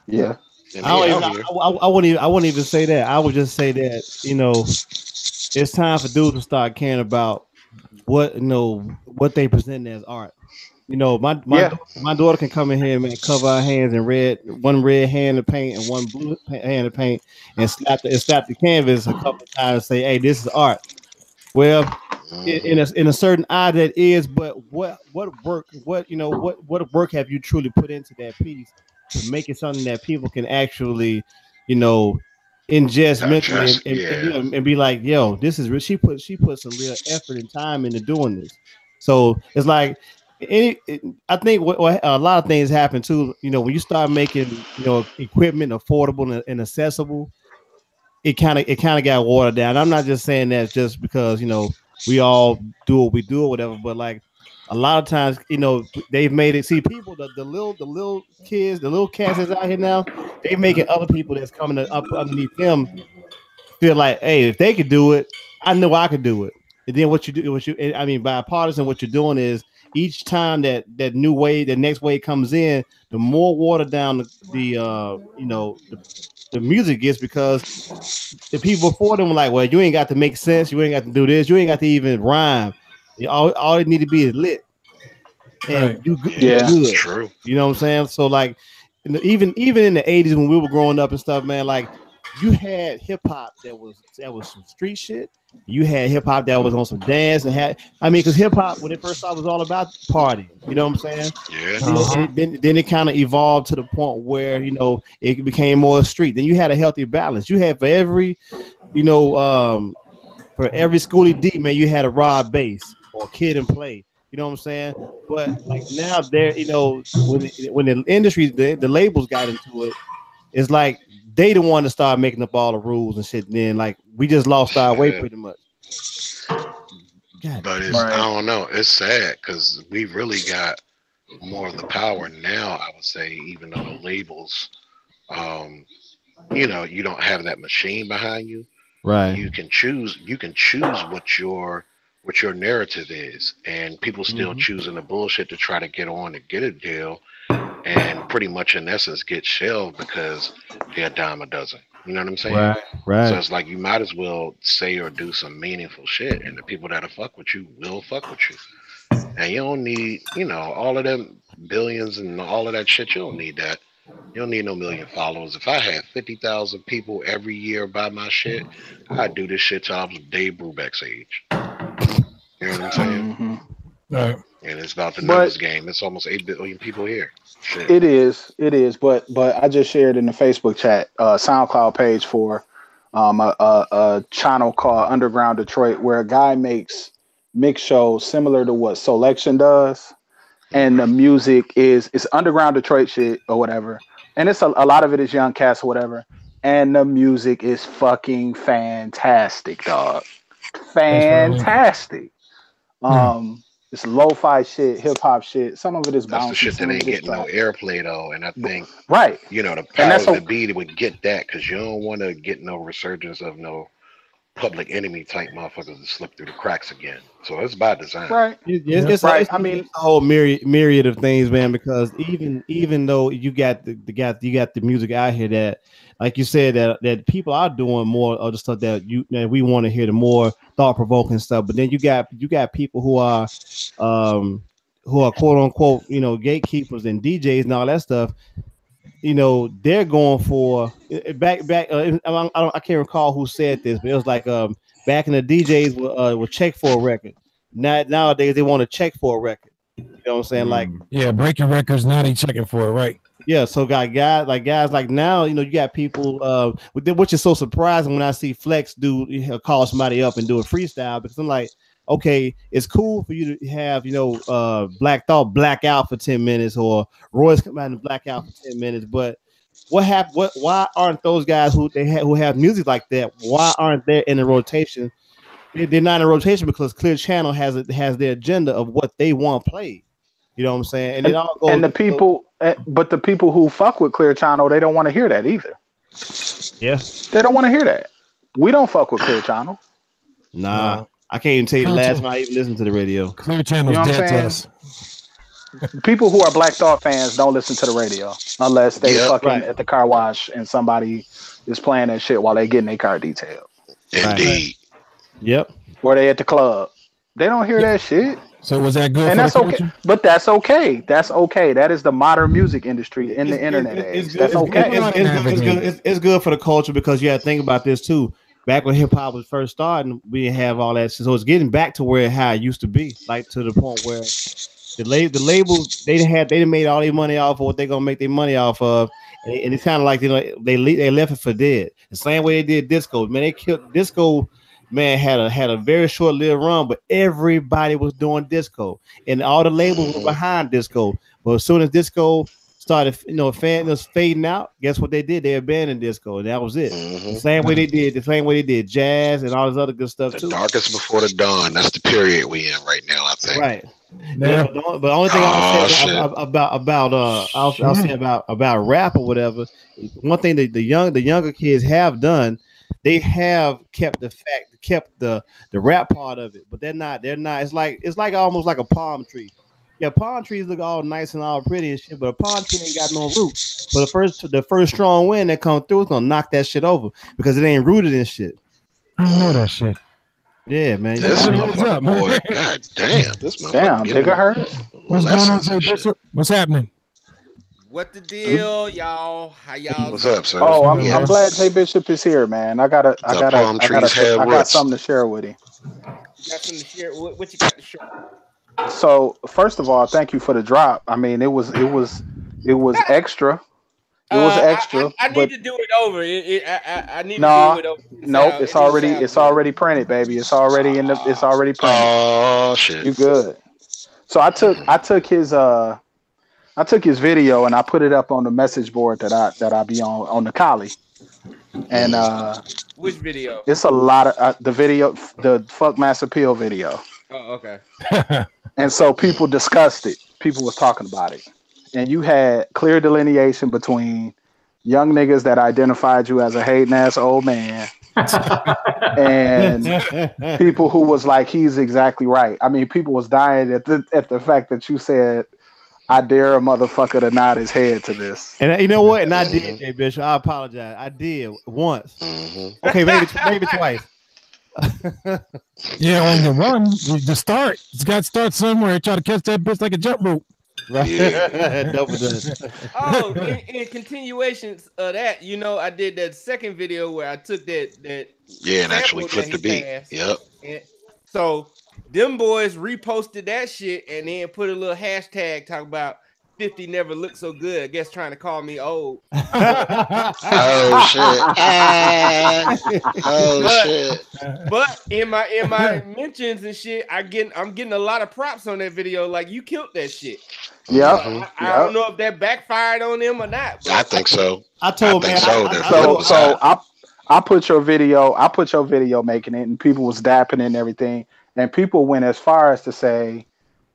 Yeah. I wouldn't even say that. I would just say that, it's time for dudes to start caring about what they present as art. My daughter can come in here and cover her hands in one red hand of paint and one blue hand of paint, and slap the canvas a couple of times and say, "Hey, this is art." Well, in a certain eye that is, but what work have you truly put into that piece to make it something that people can actually, ingest mentally and be like, "Yo, this is real." She put some real effort and time into doing this. So it's like. I think a lot of things happen too. When you start making equipment affordable and accessible, it kind of got watered down. I'm not just saying that just because we all do what we do or whatever, but like a lot of times they've made it. See, people the little kids, the little cats that's out here now, they making other people that's coming up underneath them feel like, hey, if they could do it, I know I could do it. And then bipartisan, what you're doing is each time that new wave, the next wave comes in, the more watered down the music gets because the people before them were like, well, you ain't got to make sense, you ain't got to do this, you ain't got to even rhyme. All it need to be is lit. And you good. That's true. You know what I'm saying? So like even in the 80s when we were growing up and stuff, man, like you had hip hop that was some street shit. You had hip hop that was on some dance and because hip hop when it first started was all about partying. You know what I'm saying? Yeah. Then it kind of evolved to the point where it became more street. Then you had a healthy balance. You had for every Schoolie D, man, you had a raw bass or Kid and Play. You know what I'm saying? But like now there, when the industry, the labels got into it, it's like they the one to start making up all the rules and shit. And then like we just lost our way pretty much. But I don't know. It's sad because we really got more of the power now. I would say, even though the labels, you don't have that machine behind you. Right. You can choose what your narrative is, and people still choosing the bullshit to try to get on to get a deal. And pretty much in essence get shelved because they're a dime a dozen. You know what I'm saying? Right. So it's like you might as well say or do some meaningful shit, and the people that'll fuck with you will fuck with you. And you don't need, all of them billions and all of that shit. You don't need that. You don't need no million followers. If I had 50,000 people every year buy my shit, I'd do this shit till I was Dave Brubeck's age. You know what I'm saying? Right. And it's about the numbers game. It's almost 8 billion people here. Shit. It is. But I just shared in the Facebook chat, SoundCloud page for a channel called Underground Detroit, where a guy makes mix shows similar to what Selection does, and the music it's underground Detroit shit or whatever, and it's a lot of it is young cats or whatever, and the music is fucking fantastic, dog. Fantastic. It's lo-fi shit, hip hop shit. Some of it is bouncy. That's the shit that ain't getting no airplay though, and I think right. The powers that be would get that because you don't want to get no resurgence of no Public Enemy type motherfuckers to slip through the cracks again. So it's by design, right? It's right. I mean, a whole myriad of things, man. Because even though you got the music out here that, like you said, that people are doing more of the stuff that we want to hear, the more thought provoking stuff. But then you got people who are quote unquote gatekeepers and DJs and all that stuff. They're going for back. I can't recall who said this, but it was like back in the DJs would check for a record. Nowadays they want to check for a record. You know what I'm saying? Like breaking records. Now they checking for it, right? Yeah. So guys like now you got people which is so surprising when I see Flex call somebody up and do a freestyle, because I'm like, okay, it's cool for you to have, Black Thought black out for 10 minutes or Royce come out and black out for 10 minutes. But why aren't those guys who have music like that, why aren't they in the rotation? They're not in rotation because Clear Channel has their agenda of what they want played. You know what I'm saying? And it all goes. And the people who fuck with Clear Channel, they don't want to hear that either. Yeah. They don't want to hear that. We don't fuck with Clear Channel. Nah. I can't even tell you the last time I even listened to the radio. Clear Channel's dead to us. People who are Black Thought fans don't listen to the radio unless they at the car wash and somebody is playing that shit while they getting their car detailed. Indeed. Yep. Or they at the club. They don't hear that shit. So was that good? And that's okay. But that's okay. That's okay. That is the modern music industry in the internet age. That's okay. It's good for the culture because you have to think about this too. Back when hip hop was first starting, we didn't have all that shit. So it's getting back to how it used to be, like to the point where the labels they made all their money off of what they're gonna make their money off of, and it's kind of like they left it for dead. The same way they did disco. Man, they killed disco. Man, had a very short-lived run, but everybody was doing disco, and all the labels were behind disco. But as soon as disco started, fading out, guess what they did? They abandoned disco, and that was it. The same way they did jazz and all this other good stuff too. The darkest before the dawn. That's the period we in right now, I think. Right. Yeah. But the only thing I'll say about rap or whatever, one thing that the younger kids have done, they have kept the rap part of it, but they're not. It's like almost like a palm tree. Yeah, palm trees look all nice and all pretty and shit, but a palm tree ain't got no roots. But the first strong wind that comes through is gonna knock that shit over because it ain't rooted in shit. I know that shit. Yeah, man. This motherfucker, boy, god damn, this motherfucker. Damn, nigga hurt. What's going on, Jay Bishop? What's happening? What the deal, y'all? How y'all? What's up, sir? Oh, I'm glad Jay Bishop is here, man. I got something to share with him. Got something to share. What you got to share? So first of all, thank you for the drop. I mean, it was extra. It was extra. I need to do it over. I need to do it over. Nope, it's already printed, baby. It's already printed. Oh shit. You good. So I took his video and I put it up on the message board that I be on the Collie. And which video? It's a lot of the video, the Fuck Mass Appeal video. Oh, okay. And so people discussed it. People was talking about it. And you had clear delineation between young niggas that identified you as a hating ass old man and people who was like, he's exactly right. I mean, people was dying at the fact that you said, I dare a motherfucker to nod his head to this. And you know what? And I did, Jay Bishop. I apologize. I did once. Okay, maybe twice. Yeah, on the run, the start. It's got to start somewhere. Try to catch that bitch like a jump rope. Right. Yeah. Oh, in continuations of that, I did that second video where I took that. Yeah, and actually flipped the beat. Yep. And so them boys reposted that shit and then put a little hashtag talk about 50 never looked so good. I guess trying to call me old. Oh shit! Shit! But in my mentions and shit, I'm getting a lot of props on that video. Like, you killed that shit. Yeah. I don't know if that backfired on them or not. I think so. I told man. I put your video making it, and people was dapping it and everything, and people went as far as to say,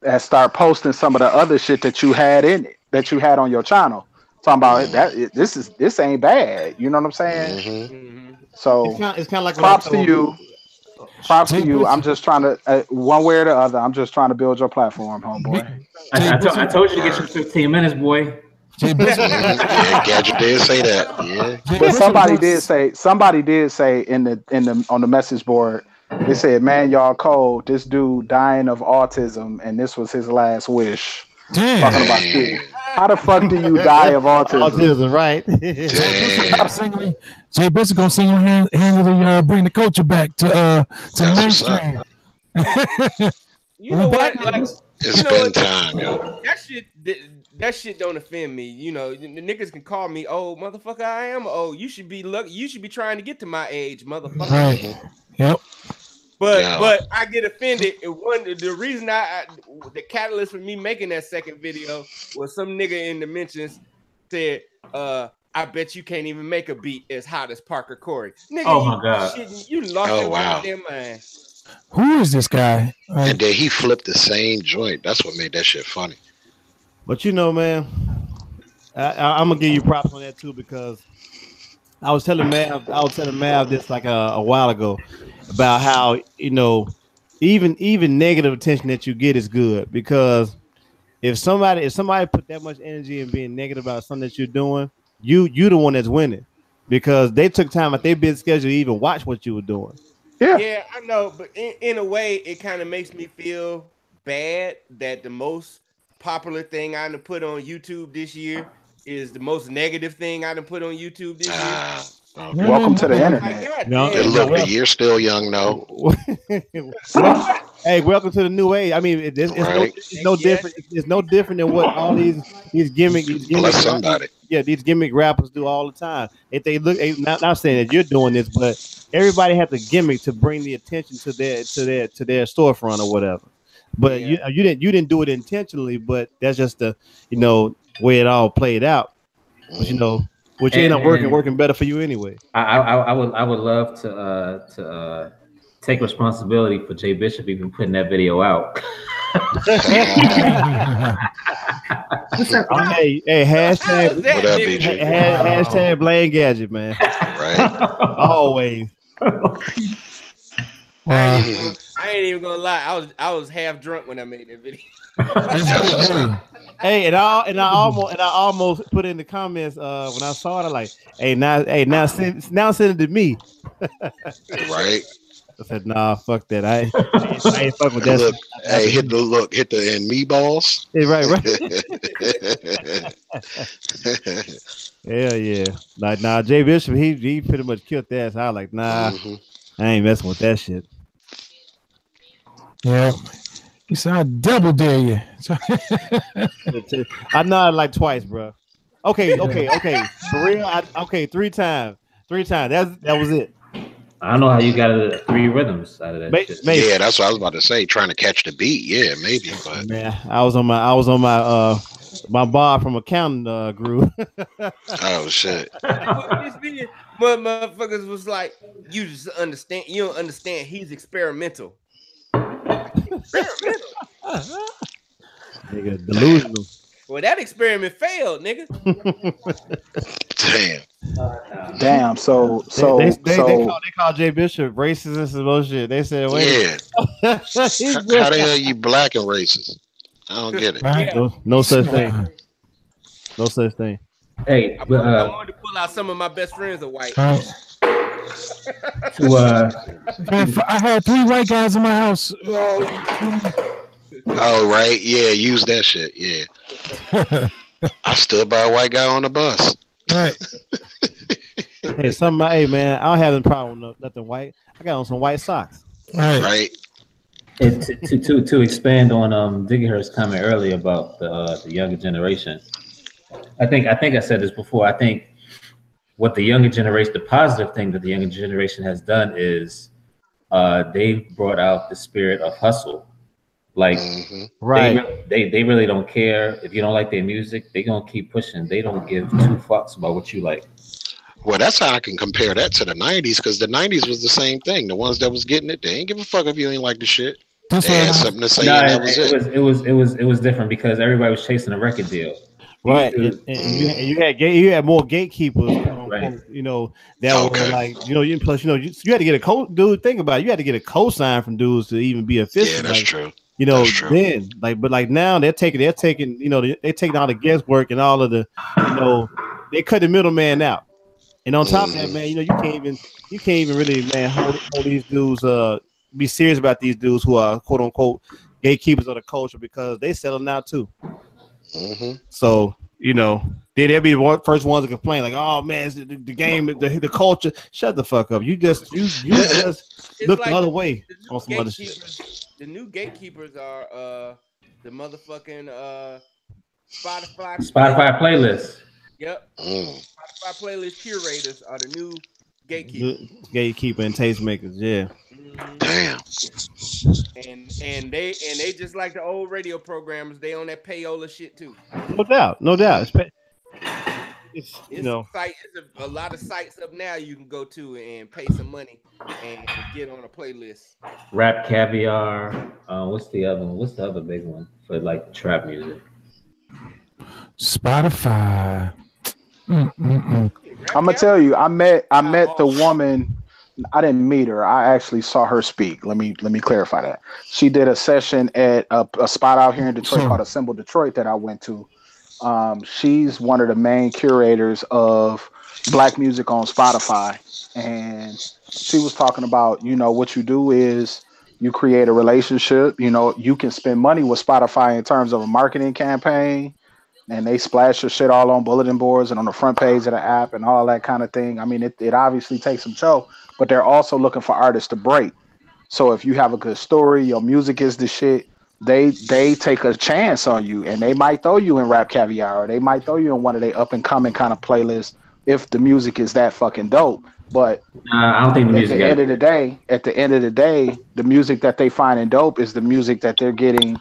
and start posting some of the other shit that you had in it, that you had on your channel, talking about that. This ain't bad. You know what I'm saying? So it's kind of like props to you. Props to you. I'm just trying to one way or the other. I'm just trying to build your platform, homeboy. I told you to get your 15 minutes, boy. Yeah, Gadget did say that. Yeah, but somebody did say in the on the message board, they said, "Man, y'all cold. This dude dying of autism, and this was his last wish." Talking about this. How the fuck do you die of autism? Autism, right? Jay Bishop gonna sing handily bring the culture back to mainstream. You know what? Like, it's been time, yo. That shit don't offend me. You know, the niggas can call me old, motherfucker. I am old. You should be lucky. You should be trying to get to my age, motherfucker. Right. Yep. But I get offended. The reason the catalyst for me making that second video was some nigga in the mentions said, I bet you can't even make a beat as hot as Parker Corey. Nigga, my God. You lost your goddamn mind. Who is this guy? And then he flipped the same joint. That's what made that shit funny. But you know, man, I'm gonna give you props on that too, because I was telling Mav this like a while ago about how, you know, even negative attention that you get is good, because if somebody put that much energy in being negative about something that you're doing, you the one that's winning, because they took time out their busy schedule to even watch what you were doing. Yeah, I know, but in a way, it kind of makes me feel bad that the most popular thing I done put on YouTube this year is the most negative thing I done put on YouTube this year. Welcome to the internet. Look, you're still young, no. Hey, welcome to the new age. I mean, it's no different. It's no different than what all these gimmick somebody. Yeah, these gimmick rappers do all the time. If they look, not saying that you're doing this, but everybody has a gimmick to bring the attention to their storefront or whatever. But you didn't do it intentionally, but that's just the way it all played out. But, which ain't not working better for you anyway. I would love to take responsibility for Jay Bishop even putting that video out. Hey, hashtag blame Gadget, man. Right. Always. I ain't even gonna lie. I was half drunk when I made that video. Hey, and I almost put in the comments when I saw it. I'm like, now send it to me. Right. I said, nah, fuck that. I ain't fuck with that. Look, hit the and me balls. Yeah, right. Yeah. Nah, Jay Bishop, he pretty much killed that. So I was like, nah, I ain't messing with that shit. Yeah. He said, I double dare you. I nodded like twice, bro. Okay. For real, three times. That was it. I don't know how you got 3 rhythms out of that. Maybe. Yeah, that's what I was about to say. Trying to catch the beat. Yeah, maybe. But man, I was on my bar from accounting group. Oh shit. Motherfuckers was like, you just understand. You don't understand. He's experimental. Nigga, delusional. Well, that experiment failed, nigga. Damn. So they call Jay Bishop racist and some bullshit. They said, wait. Yeah. How the hell are you black and racist? I don't get it. Yeah. No such thing. No such thing. Hey, I wanted to pull out some of my best friends are white. I had 3 white guys in my house. Oh, right. Yeah, use that shit. Yeah. I stood by a white guy on the bus. Right. Hey, man, I don't have a problem with nothing white. I got on some white socks. Right. To expand on Digger's comment earlier about the younger generation, I think I said this before. I think what the younger generation, the positive thing that the younger generation has done is they brought out the spirit of hustle. Like they really don't care if you don't like their music. They gonna keep pushing. They don't give two fucks about what you like. Well, that's how I can compare that to the 90s, because the 90s was the same thing. The ones that was getting it, they ain't give a fuck if you ain't like the shit. They had something to say, and that was it. It was different because everybody was chasing a record deal. Right, and you had more gatekeepers, right? You know that were like, plus you had to get a dude. Think about it, you had to get a cosign from dudes to even be official. Yeah, that's true. Then but now they're taking they're taking all the guesswork and all of the they cut the middleman out. And on top of that, man, you can't even really, man, hold these dudes be serious about these dudes who are quote unquote gatekeepers of the culture, because they selling out too. So then they'll be the first ones to complain, like, "Oh man, it's the game, the culture." Shut the fuck up! You just look the other way on some other shit. The new gatekeepers are the motherfucking Spotify playlist. Yep. Spotify playlist curators are the new gatekeepers. Gatekeeper and tastemakers, yeah. Damn. And they just like the old radio programmers. They on that payola shit too. No doubt. It's a lot of sites up now you can go to and pay some money and get on a playlist. Rap Caviar. What's the other one? What's the other big one for like trap music? Spotify. I'm gonna tell you, I met the woman. I didn't meet her. I actually saw her speak. Let me clarify that. She did a session at a spot out here in Detroit called Assemble Detroit that I went to. She's one of the main curators of Black music on Spotify, and she was talking about, what you do is you create a relationship. You can spend money with Spotify in terms of a marketing campaign. And they splash your shit all on bulletin boards and on the front page of the app and all that kind of thing. I mean, it obviously takes some show, but they're also looking for artists to break. So if you have a good story, your music is the shit, they take a chance on you, and they might throw you in Rap Caviar, or they might throw you in one of their up and coming kind of playlists if the music is that fucking dope. But I don't think the music. At the end of the day, the music that they find dope is the music that they're getting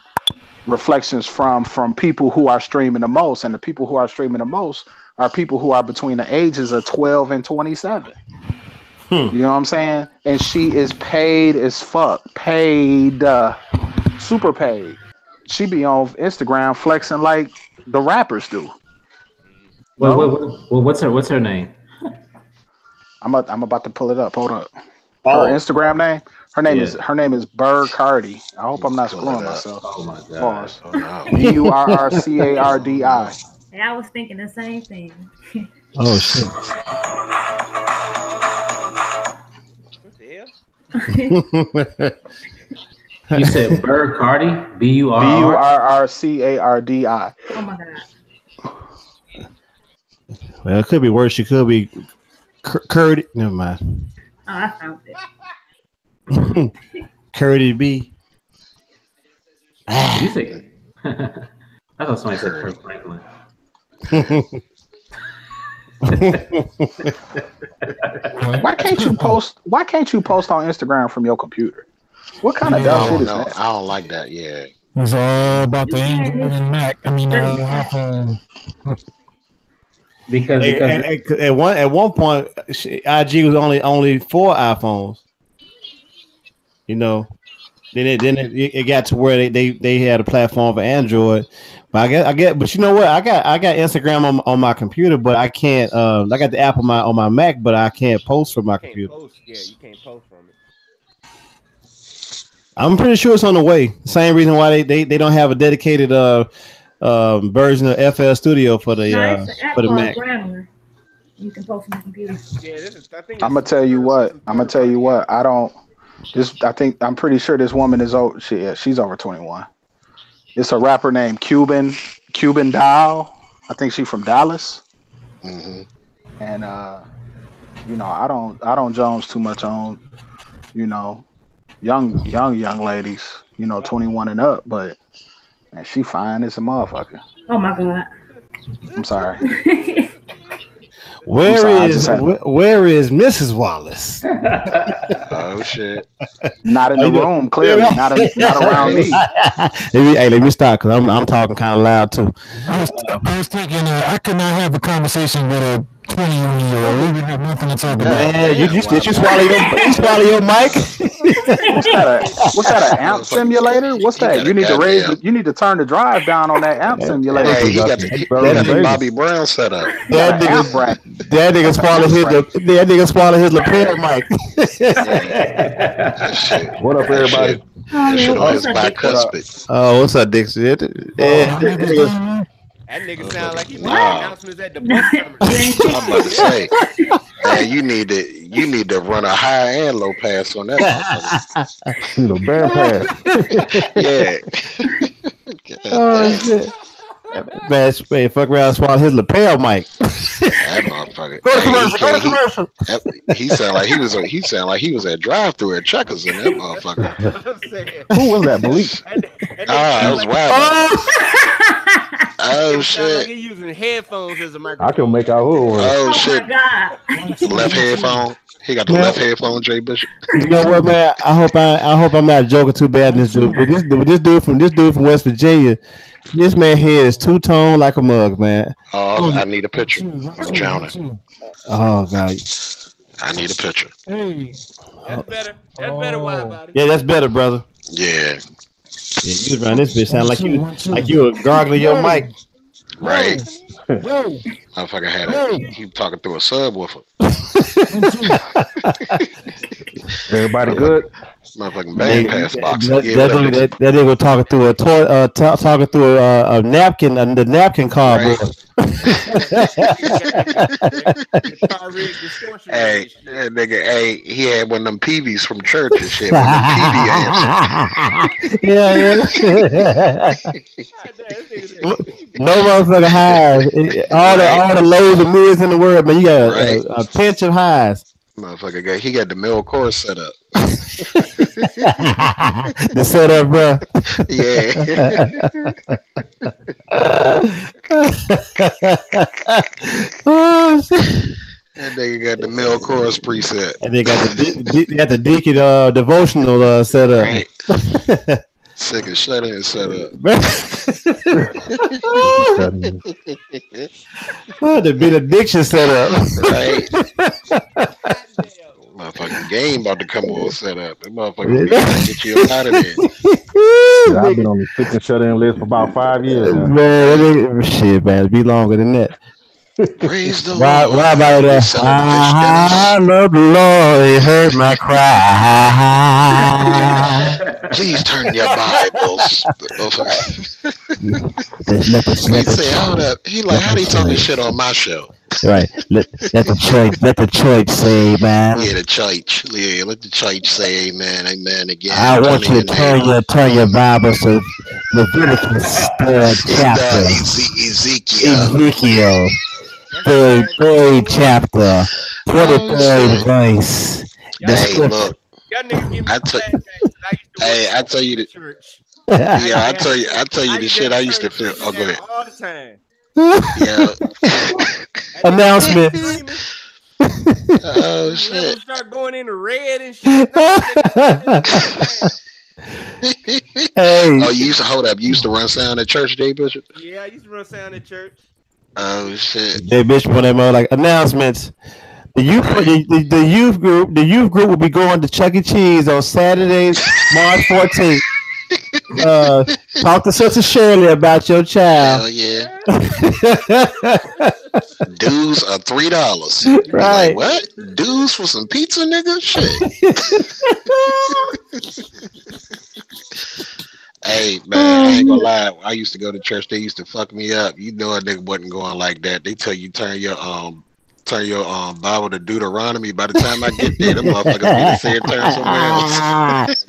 reflections from people who are streaming the most, and the people who are streaming the most are people who are between the ages of 12 and 27. You know what I'm saying? And she is paid as fuck, super paid. She be on Instagram flexing like the rappers do. What's her name? I'm about to pull it up. Hold up. Her Instagram name. Her name is Berg Cardi. I hope I'm not screwing myself. Oh my god. BURRCARDI. I was thinking the same thing. Oh shit. What the hell? You said Berg Cardi? BURRCARDI. Oh my god. Well, it could be worse. She could be Curdy. Never mind. Oh, I found it. Curdy B. You think? I thought somebody said Kirk Franklin. Why can't you post on Instagram from your computer? What kind of dumb shit is that? I don't like that. Yeah. It's all about the Android and Mac. I mean, iPhone. Because at one point, IG was only 4 iPhones. Then it got to where they had a platform for Android. But but you know what? I got Instagram on my computer, but I can't. I got the app on my Mac, but I can't post from my computer. You can't post from it. I'm pretty sure it's on the way. Same reason why they don't have a dedicated version of FL Studio for the Mac. Grammarly. You can post from the computer. I'm gonna tell you what. I'm pretty sure this woman is old. She's over 21. It's a rapper named Cuban Doll. I think she's from Dallas. Mm-hmm. And I don't Jones too much on, young ladies, 21 and up, but man, she fine as a motherfucker. Oh my god. I'm sorry. Where is Mrs. Wallace? Oh shit! Not in the room, clearly. Not around me. Let me stop because I'm talking kind of loud too. I was thinking I could not have a conversation with a 20-year-old. We would have nothing to talk about. Man, did you swallow your mic? What's that? An amp simulator? What's that? You need to you need to turn the drive down on that amp simulator. Hey, he got the Bobby Brown set up. That nigga swallowed his lapel mic. What up, everybody? That shit on his bicuspid. Oh, what's up, Dixie? That nigga sound like he made announcements at the bus terminal. I'm about to say, man, you need to run a high and low pass on that. Band pass. Yeah. Oh shit. Man, fuck around and swallow his lapel mic. That motherfucker. Go to commercial. He sound like he was at drive-through at Checkers in that motherfucker. Who was that, Malik? That was wild. Oh shit! Like he using headphones as a microphone. I can make out who it was. Oh shit! God. Left headphone. He got the left headphone, Jay Bishop. You know what, man? I hope I'm not joking too bad in this dude. But this dude from West Virginia, this man head is two-tone like a mug, man. Oh, I need a picture. I'm drowning. Oh god. I need a picture. Hey. That's better. That's better, WIDEBODY. Yeah, that's better, brother. Yeah. Yeah, you was around this bitch sound like you were gargling your mic. Right. Motherfucker had he talking through a subwoofer. Everybody good? Motherfucking band pass box. That nigga talking through a napkin, the napkin cardboard. Hey, that nigga, he had one of them PVs from church and shit. One of them PV amps. Yeah. No motherfucker highs. All the lows and mids in the world, man. You got a pinch of highs. Motherfucker, he got the middle course set up. The setup, bro. Yeah. Oh shit. That nigga got the middle chorus preset. And they got the deacon devotional set up. Right. Second shut in set up. The benediction set up. Right. Motherfucking game about to come on set up. That motherfucker get you out of there. Yeah, I've been on the sick and shut in list for about 5 years now. Man, shit, man, it'd be longer than that. Praise the Lord. Why about that? I love the Lord, he heard my cry. Please turn your Bibles. He say, hold up. He like, how do you talking shit on my show? Right. Let the church say amen. Yeah, the church. Yeah, let the church say amen, amen again. I want you to turn your Bibles to Leviticus 3rd chapter. Ezekiel. Third chapter, 23rd verse. Hey, look. I tell you the shit I used to feel. Oh, go ahead. All the time. Yeah. Announcement. Oh shit. Start going into red and shit. Hey. Oh, you used to hold up. You used to run sound at church, Jay Bishop? Yeah, I used to run sound at church. Oh shit. Jay Bishop on that mode like announcements. The youth group will be going to Chuck E. Cheese on Saturday, March 14th. Talk to Sister Shirley about your child. Hell yeah. Dues are $3. Right. Like, what? Dues for some pizza, nigga? Shit. Hey man, I ain't gonna lie. I used to go to church. They used to fuck me up. You know a nigga wasn't going like that. They tell you turn your Bible to Deuteronomy. By the time I get there, them motherfuckers gonna say it turn somewhere else.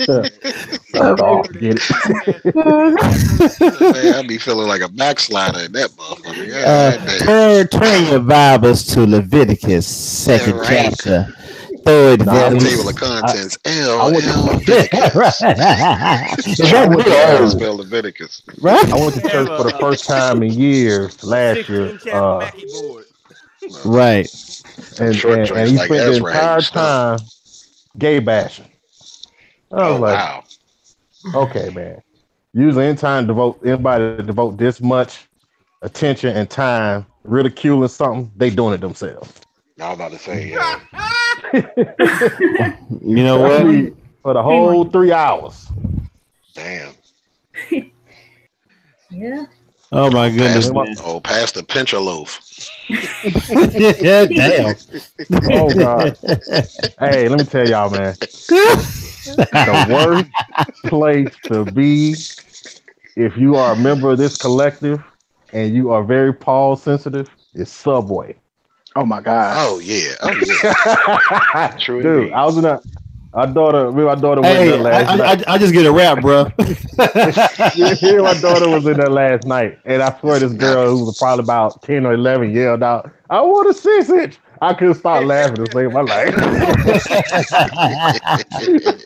Man, I be feeling like a backslider in that motherfucker. Turn your Bibles to Leviticus 2nd chapter. Throw it, Our table of contents. Spell Leviticus. Right. I went to church for the first time in years last year. Right. And he spent the entire time gay bashing. I was like, okay, man. Usually anytime anybody to devote this much attention and time ridiculing something, they doing it themselves. I was about to say, yeah. You know what? For the whole 3 hours. Damn. Yeah. Oh my goodness. Past the pincher loaf. Yeah, damn. Oh God. Hey, let me tell y'all, man. The worst place to be if you are a member of this collective and you are very pause sensitive is Subway. Oh my God. Oh yeah. True. Dude, indeed. I was in my daughter went Hey, there last night. I just get a rap, bro. My daughter was in there last night, and I swear this girl who was probably about 10 or 11 yelled out, "I want a 6-inch." I couldn't stop laughing to save my life.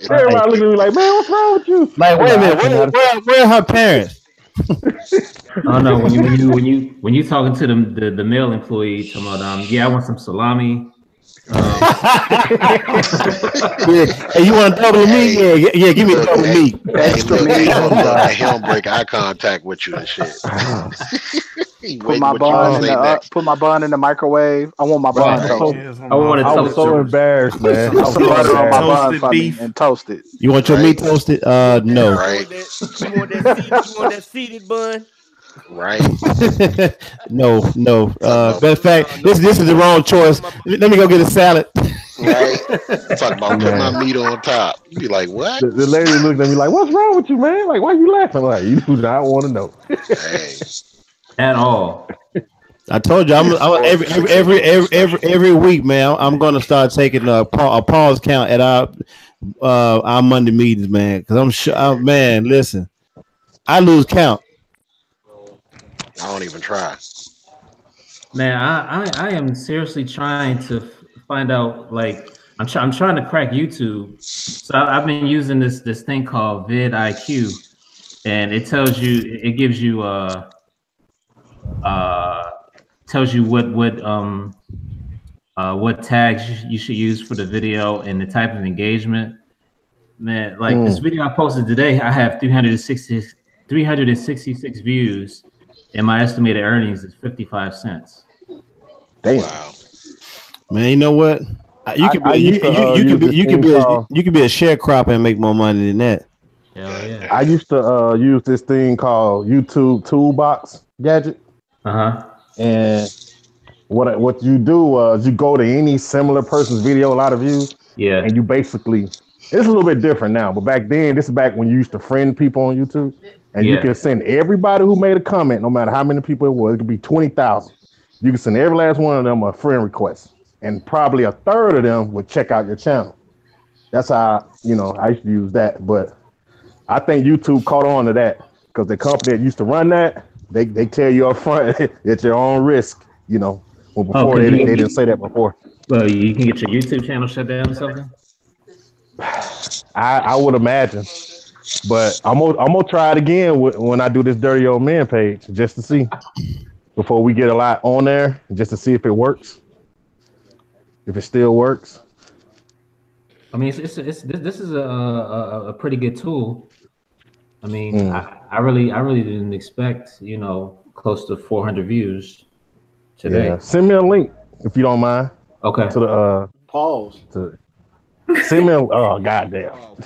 Everybody looking at me like, "Man, what's wrong with you?" Like, wait a minute, where are her parents? Oh no! When you talking to the male employee, talking about yeah, I want some salami. Hey, you want a double meat? Yeah, give me a double meat. Extra meat. He don't break eye contact with you and shit. Put my bun in the microwave. I want my bun toasted. I was so embarrassed, man. I was so butter on my bun Toasted for beef. me and toasted. You want your meat toasted? No. Right. You want that seeded bun? Right. No. Matter of fact, this is the wrong choice. Let me go get a salad. Right. Talk about putting my meat on top. You be like, what? The lady looked at me like, "What's wrong with you, man? Like, why you laughing?" Like, you do not want to know. Hey. At all. I told you, I'm every week, man. I'm gonna start taking a pause count at our Monday meetings, man. Because I'm sure, man. Listen, I lose count. I don't even try. Man, I am seriously trying to find out. Like, I'm trying to crack YouTube. So I've been using this thing called vidIQ, and it tells you, it gives you tells you what tags you should use for the video and the type of engagement. Man, like this video I posted today, I have 366 views, and my estimated earnings is 55 cents. Damn. Wow. Man, you know what? You could be a sharecropper and make more money than that. Hell yeah. I used to use this thing called YouTube Toolbox gadget. And what you do is you go to any similar person's video, a lot of views. Yeah. And you basically, it's a little bit different now, but back then, this is back when you used to friend people on YouTube, and you can send everybody who made a comment, no matter how many people it was. It could be 20,000. You can send every last one of them a friend request, and probably a third of them would check out your channel. That's how I used to use that, but I think YouTube caught on to that because the company that used to run that, they tell you up front at your own risk, Well, before they didn't say that before. Well, you can get your YouTube channel shut down or something. I would imagine, but I'm gonna try it again when I do this Dirty Old Man page just to see before we get a lot on there, just to see if it works, if it still works. I mean, this is a pretty good tool. I mean, I really didn't expect close to 400 views today. Yeah. Send me a link if you don't mind. Okay. To the pause. Send me oh goddamn. All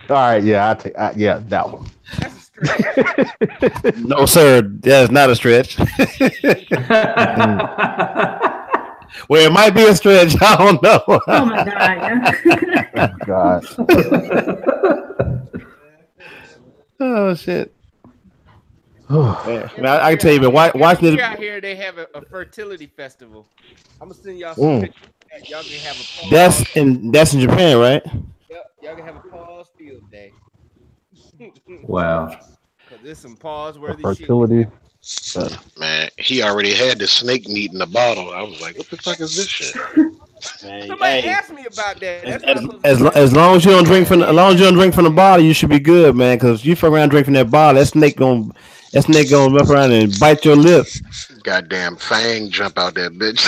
right, yeah, that one. No, sir, that's not a stretch. Well, it might be a stretch. I don't know. Oh my God! Oh shit. Man, I can tell you, man. Watching it out here, they have a fertility festival. I'm gonna send y'all some pictures. Y'all can have a pause. That's in Japan, right? Yep, y'all can have a pause field day. Wow. Cause there's some pause-worthy fertility. Man, he already had the snake meat in the bottle. I was like, what the fuck is this shit? Somebody asked me about that. As long as you don't drink from the bottle, you should be good, man. Because you fuck around drinking that bottle, that snake gonna wrap around and bite your lip. Goddamn fang jump out that bitch.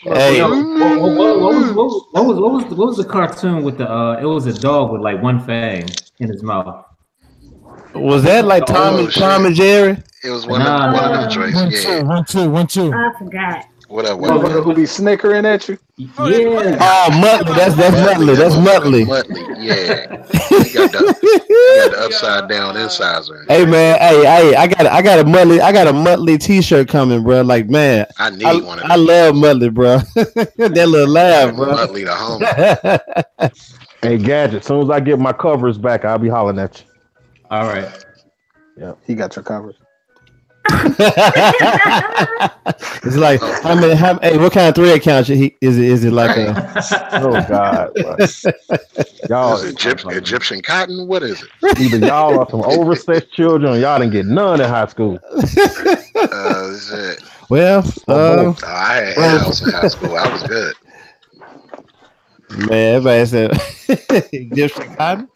Hey, what was the cartoon with the? It was a dog with like one fang in his mouth. Was that like Tom and Jerry? It was one of them joints. One, two. I forgot. What up? Who be snickering at you? Yeah. Oh, Muttley. That's Muttley. That's Muttley. Yeah. You got the upside down incisor. Hey man, hey, I got a Muttley t-shirt coming, bro. Like, man, I need one of them. I love Muttley, bro. That little laugh, bro. Muttley the homie. Hey, Gadget, as soon as I get my covers back, I'll be hollering at you. All right. Yeah, he got your covers. It's like hey, what kind of thread count is it like a oh god, y'all Egyptian cotton? What is it? Either y'all are some overstretched children or y'all didn't get none in high school. Shit. Well, I had L's in high school. I was good. Man, everybody said Egyptian cotton.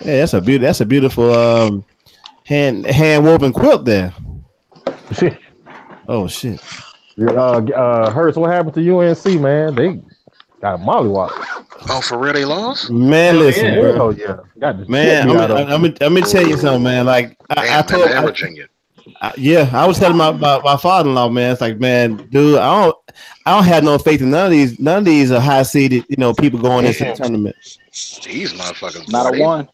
Yeah, that's a beautiful hand woven quilt there. Oh shit. Hurts, what happened to UNC, man? They got a mollywop. Oh, for real they lost? Man, listen, bro. Oh yeah. Man, I'm gonna tell you something, man. Like I told Virginia. I was telling my father-in-law, man. It's like, man, dude, I don't have no faith in none of these high seeded, people going into the tournament. These motherfuckers, not a one.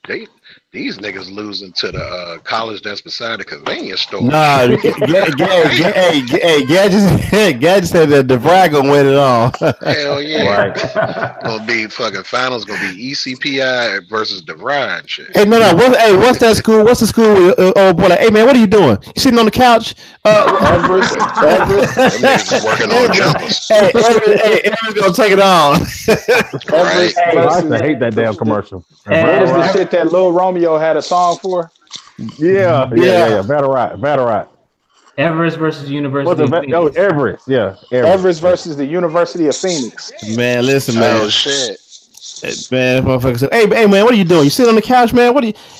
These niggas losing to the college that's beside the convenience store. Nah, Gadget said that DeVry gonna win it all. Hell yeah. Right. Gonna be fucking finals, gonna be ECPI versus DeVry and shit. Hey, no, what's that school? What's the school with old boy? Like, hey man, what are you doing? You sitting on the couch? Everett. Working on jumpers. Everett's gonna take it on. Right. I used to hate that damn commercial. What is the shit that Lil Romeo had a song for? Yeah. Vatterott. Everest versus University of Phoenix. Everest. Yeah. Everest versus the University of Phoenix. Man, listen, man. Oh shit. Man, motherfucker said, hey man, what are you doing? You sitting on the couch, man?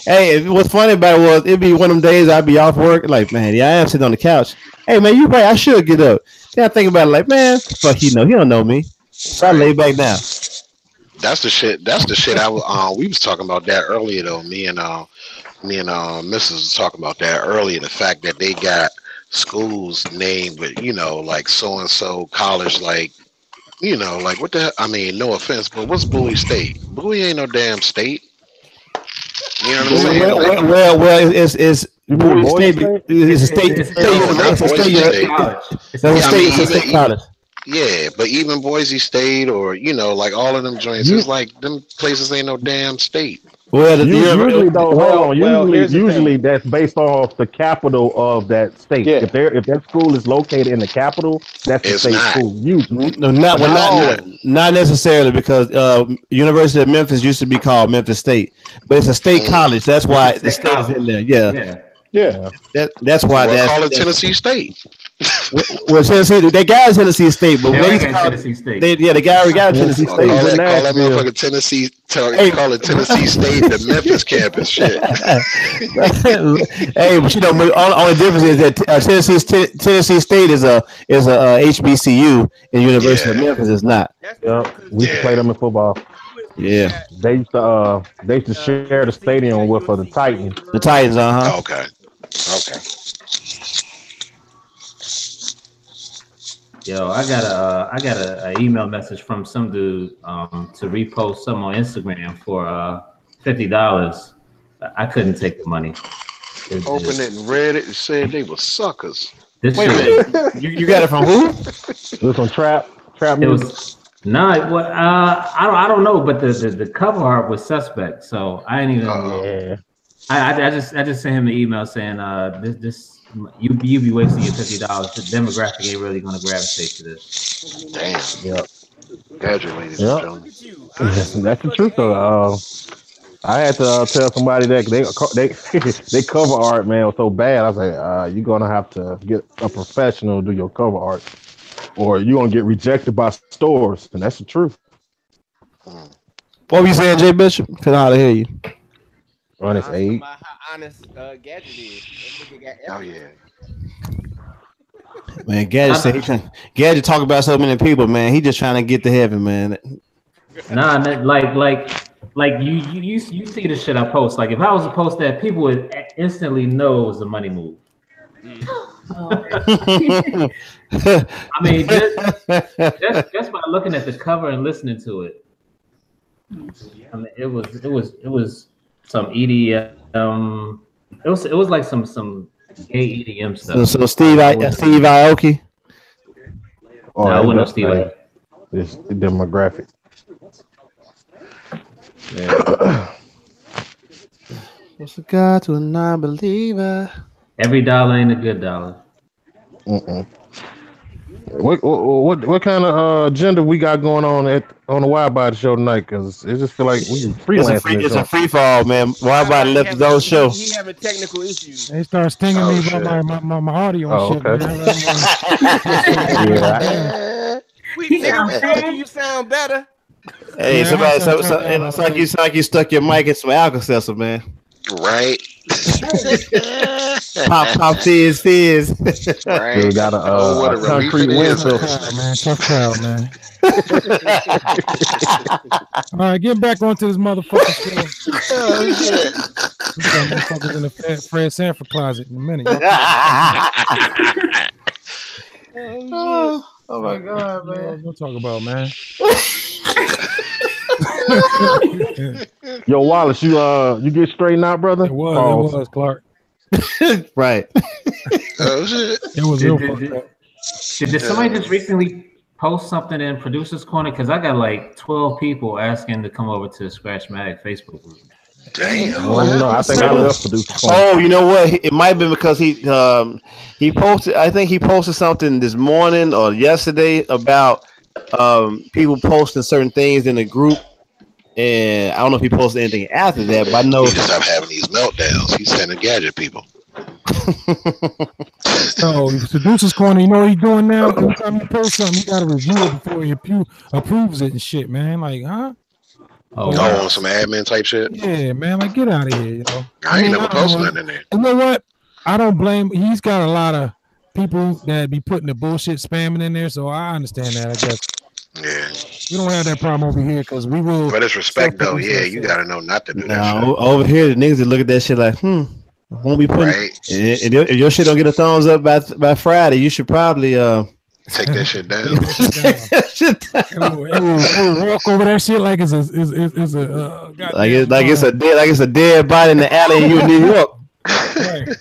Hey, what's funny about it was it'd be one of them days I'd be off work, like, man, yeah, I am sitting on the couch. Hey man, you right, I should get up. Then I think about it, like, man, fuck, he don't know me. So I lay back down. That's the shit. We was talking about that earlier though. Me and Mrs. was talking about that earlier. The fact that they got schools named with, like so and so college, like, like what the? I mean, no offense, but what's Bowie State? Bowie ain't no damn state. You know what I'm saying? Well, it's Bowie State. It's a state. It's a state college. Yeah, but even Boise State or like all of them joints, it's like them places ain't no damn state. Well, usually that's based off the capital of that state. Yeah. If that school is located in the capital, that's the state school. Usually, not necessarily, because University of Memphis used to be called Memphis State, but it's a state college. That's why the state is in there. Yeah. That's why that's call it Tennessee State. Well, Tennessee, they got Tennessee State, but they got Tennessee State. They got Tennessee State. Call that motherfucker Tennessee. Call it Tennessee State, the Memphis campus. Shit. Hey, but only difference is that Tennessee State is a HBCU, and University of Memphis is not. We used to play them in football. Yeah, they used to share the stadium with the Titans. The Titans, Okay. Yo, I got a email message from some dude to repost some on Instagram for $50. I couldn't take the money. Opened it and read it and said they were suckers. Wait a minute. You got it from who? It was from Trap Music. I don't know, but the cover art was suspect, so I ain't even. I just sent him an email saying this. You be wasting your $50. The demographic ain't really gonna gravitate to this. Damn. Yep. Graduated. Yep. That's the truth though. I had to tell somebody that they cover art, man, was so bad. I was like, you're gonna have to get a professional to do your cover art. or you're gonna get rejected by stores, and that's the truth. What were you saying, Jay Bishop? Couldn't hardly hear you. Honest age. How honest Gadget is. Oh yeah. Man, Gadget talk about so many people, man. He just trying to get to heaven, man. Nah, like you see the shit I post. Like if I was to post that, people would instantly know it was a money move. I mean, just by looking at the cover and listening to it. I mean, it was some EDM. It was like some gay EDM stuff. So Steve Aoki. No, I wouldn't know Steve Aoki. It's the demographic. Yeah. What's a God to a non-believer? Every dollar ain't a good dollar. What kind of agenda we got going on on the WIDEBODY show tonight? Because it just feel like we freelancing. It's a free fall, man. WIDEBODY left his own show. He having technical issues. They start stinging me about my audio and shit. Okay. Yeah. You sound better. Hey, somebody, it's like you stuck your mic in some Alka-Seltzer, man. Right. Pop, fizz. Right. We got a concrete windshield. Man, tough crowd, man. All right, get back onto this motherfucker show. We got motherfuckers in the Fred Sanford closet in a minute. Oh my God, man. We'll talk about, man. Yo, Wallace, you get straightened out, brother? It was Clark. Right. Oh shit. It was real fucked up. Did somebody just recently post something in Producer's Corner? Because I got like 12 people asking to come over to Scratch Mag Facebook group. Damn. Well, no, I think I left Producer's Corner. Oh, you know what? It might have been because he posted. I think he posted something this morning or yesterday about people posting certain things in the group. And I don't know if he posted anything after that, but I know he just stopped having these meltdowns. He's sending gadget people. So Producer's Corner, you know what he's doing now? Every time you post something, you gotta review it before he approves it and shit, man. Like, huh? On some admin type shit. Yeah, man. Like, get out of here, you know. I ain't never posted nothing in there. You know what? I don't blame. He's got a lot of people that be putting the bullshit spamming in there, so I understand that. I guess. Yeah. We don't have that problem over here because we will. But it's respect though. Yeah, you gotta know not to do that shit. Over here, the niggas that look at that shit like, won't be putting. Right. If your shit don't get a thumbs up by Friday, you should probably take that shit down. We'll walk over that shit like it's a dead body in the alley in New York. Right.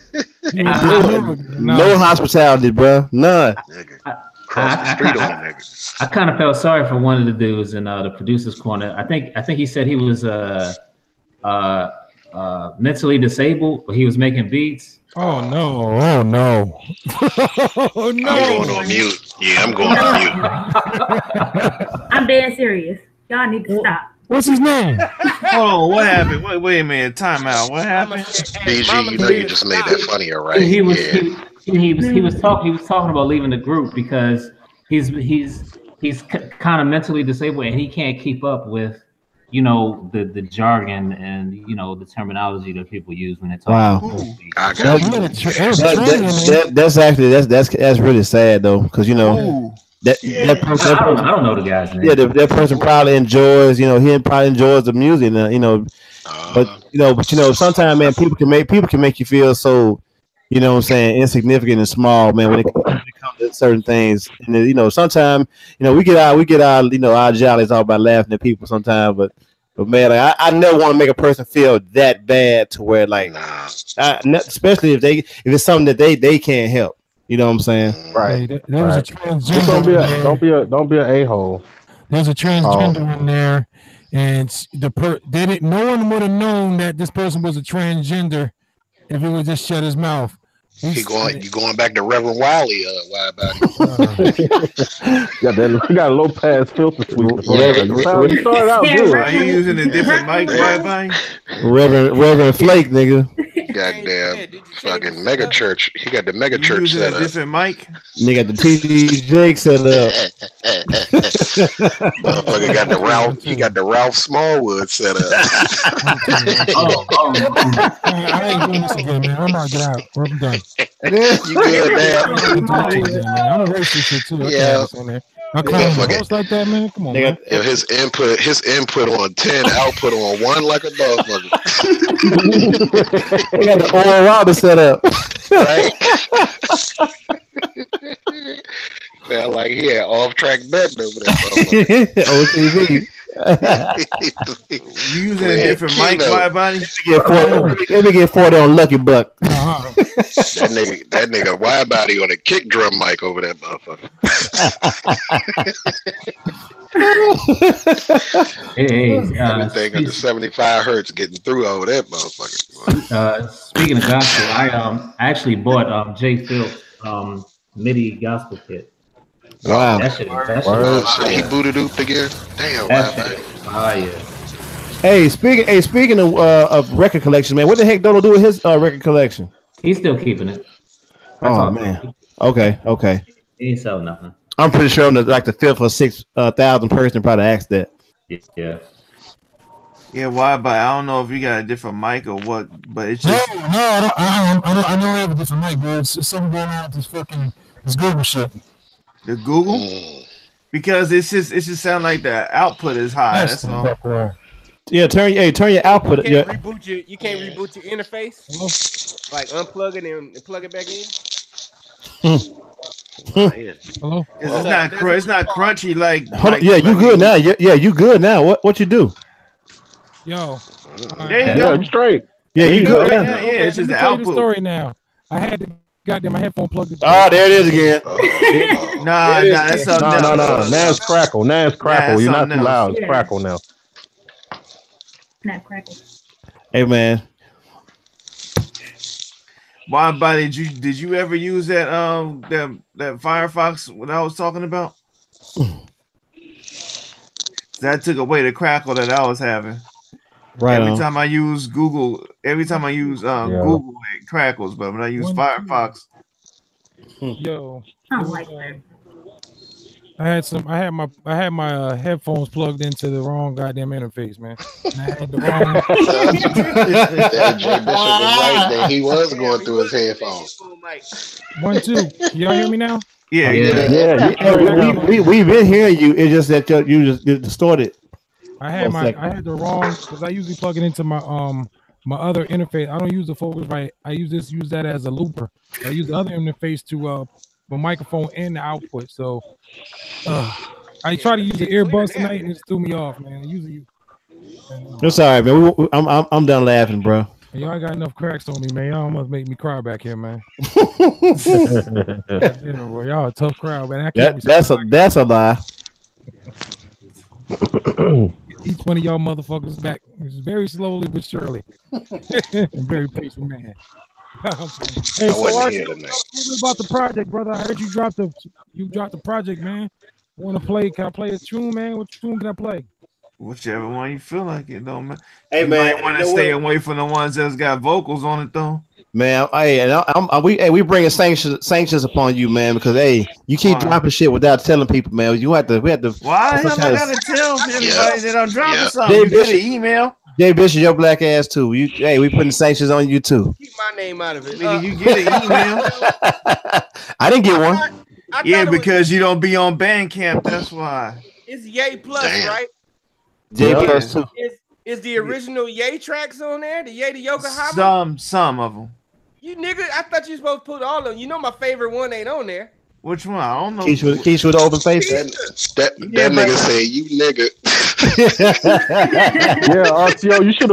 No hospitality, bro. None. I kind of felt sorry for one of the dudes in the Producer's Corner. I think he said he was mentally disabled, but he was making beats. Oh no! Oh no! Oh no! I'm going on mute. Yeah, I'm going on mute. I'm dead serious. Y'all need to stop. What's his name? Oh, what happened? Wait a minute. Time out. What happened? BG, you know you just made that funnier, right? He was talking about leaving the group because he's kind of mentally disabled and he can't keep up with the jargon and the terminology that people use when they talk. Wow. That's really sad though, because that person, I don't know the guy's name. Yeah, that person probably enjoys, he probably enjoys the music, but sometimes, man, people can make you feel so, insignificant and small, man, when it comes to certain things. And sometimes, we get our jollies all by laughing at people sometimes, but man, like, I never want to make a person feel that bad to where especially if it's something that they can't help. You know what I'm saying? Right. Hey, there was a transgender. Don't be an a-hole. There's a transgender in there, and no one would have known that this person was a transgender if he would just shut his mouth. You going back to Reverend Wiley? You got a low pass filter tweet. You started out good. Are you using a different mic? Reverend Flake, nigga. goddamn fucking mega church. He got the mega church using set a up. different mic. Nigga got the TD Jake set up. Motherfucker got the Ralph. He got the Ralph Smallwood set up. I ain't doing this again, man. I'm not get out. I'm done. You good now? I'm a racist shit too. Yeah. I can't host like that, man. Come on, man. Yo, his input on 10, output on 1 like a motherfucker. They got the oil router set up. Right? Sound like he had off-track betting over there. OTV. You using a different mic, Widebody? Let me get 40 on Lucky Buck. That nigga Widebody on a kick drum mic over that motherfucker. Everything under 75 hertz getting through over that motherfucker. Speaking of gospel, I actually bought Jay Phil's MIDI gospel kit. Wow. That shit he booted up again. Damn. Yeah. Hey, speaking of record collection, man, what the heck Dodo do with his record collection? He's still keeping it. Oh man. Okay. He ain't selling nothing. I'm pretty sure I'm the 5th or 6,000 person probably asked that. Yeah. Yeah, why? But I don't know if you got a different mic or what. But it's just No, I don't have a different mic, bro. It's something going on with this Google shit. The Google, because it just sound like the output is high. That's all. Yeah, turn your output. You can't reboot your interface. Like unplug it and plug it back in. Hello. It's not crunchy like. You good now? Yeah, you good now? What you do? Yo. There you go. You straight. Yeah, you good now? Yeah, it's just the Tell you output. the story now. I had to goddamn my headphone plugged in. Oh, there it is again. Nah, that's something else. No. Now it's crackle. You're not too loud. It's crackle now. Snap crackle. Hey man. Widebody, did you ever use that that Firefox what I was talking about? That took away the crackle that I was having. Right. Every time I use Google, Google it crackles, but when I use Firefox, Yo. I don't like that. I had my headphones plugged into the wrong goddamn interface, man. And I had the wrong. That Jay Bishop was right that he was going through his headphones. 1, 2. Y'all hear me now? Yeah. We've been hearing you. It's just that you just distorted. I had the wrong because I usually plug it into my my other interface. I don't use the Focusrite. I use that as a looper. I use the other interface to my microphone and the output. So I try to use the earbuds tonight and it threw me off, man. Usually, It's all right, man. I'm done laughing, bro. Y'all got enough cracks on me, man. Y'all almost make me cry back here, man. Y'all a tough crowd, man. That's a lie. Each one of y'all motherfuckers back very slowly but surely. I'm very patient, man. Hey, so about the project, brother. I heard you dropped the project, man. Want to play? Can I play a tune, man? What tune can I play? Whichever one you feel like it, though, man. Hey, you man, might want to stay away from the ones that's got vocals on it, though. Man, we bringing sanctions upon you, man, because you keep dropping shit without telling people, man. We have to. Why the hell I gotta tell everybody that I'm dropping something? Jay You get an email. Jay Bishop, your black ass too. We putting sanctions on you too. Keep my name out of it. Nigga, you get an email. I didn't get one. Yeah, because you don't be on Bandcamp. That's why. It's Yay Plus, right? Jay Plus too. Is the original Yay tracks on there? The Yay to Yokohama? Some of them. You nigga, I thought you were supposed to put all of them. You know my favorite one ain't on there. Which one? I don't know. Keisha with the open face. That nigga say you nigga. Yeah, RTO, you should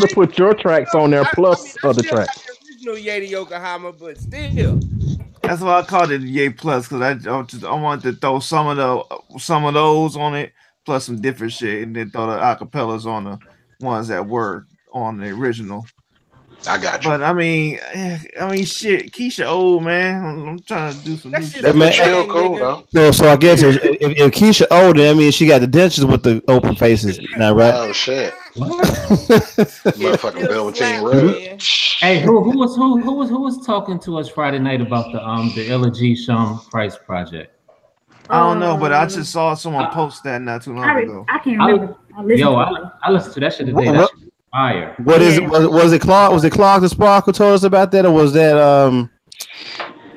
have put your tracks on there plus other tracks. The original Yay to Yokohama, but still. That's why I called it Yay Plus, because I wanted to throw some of those on it, plus some different shit, and then throw the acapellas on the ones that were on the original. I got you. But I mean, shit. Keisha old, man. I'm trying to do some new shit. That still cool though. So I guess if Keisha older, I mean she got the dentures with the open faces now, right? Oh shit. Motherfucking Velveteen Red. Hey, who was talking to us Friday night about the Ella G. Sean Price project? I don't know, but I just saw someone post that not too long ago. I can't remember. I listened to that shit today. That shit was fire. What is it? Was it Clark? Was it Clark the Spark who told us about that, or was that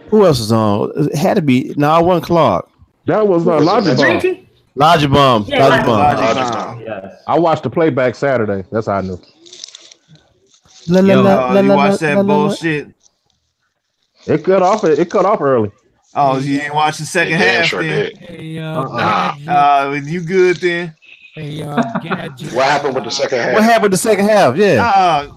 who else was on? It had to be. No, it wasn't Clark. That was Logic Bomb. Logic Bomb. Yeah, Logic Bomb. Yes. I watched the playback Saturday. That's how I knew. You watched that bullshit? It cut off early. Oh, you didn't watch the second half then? Hey, you good then? Hey, What happened with the second half? What happened with the second half? Yeah.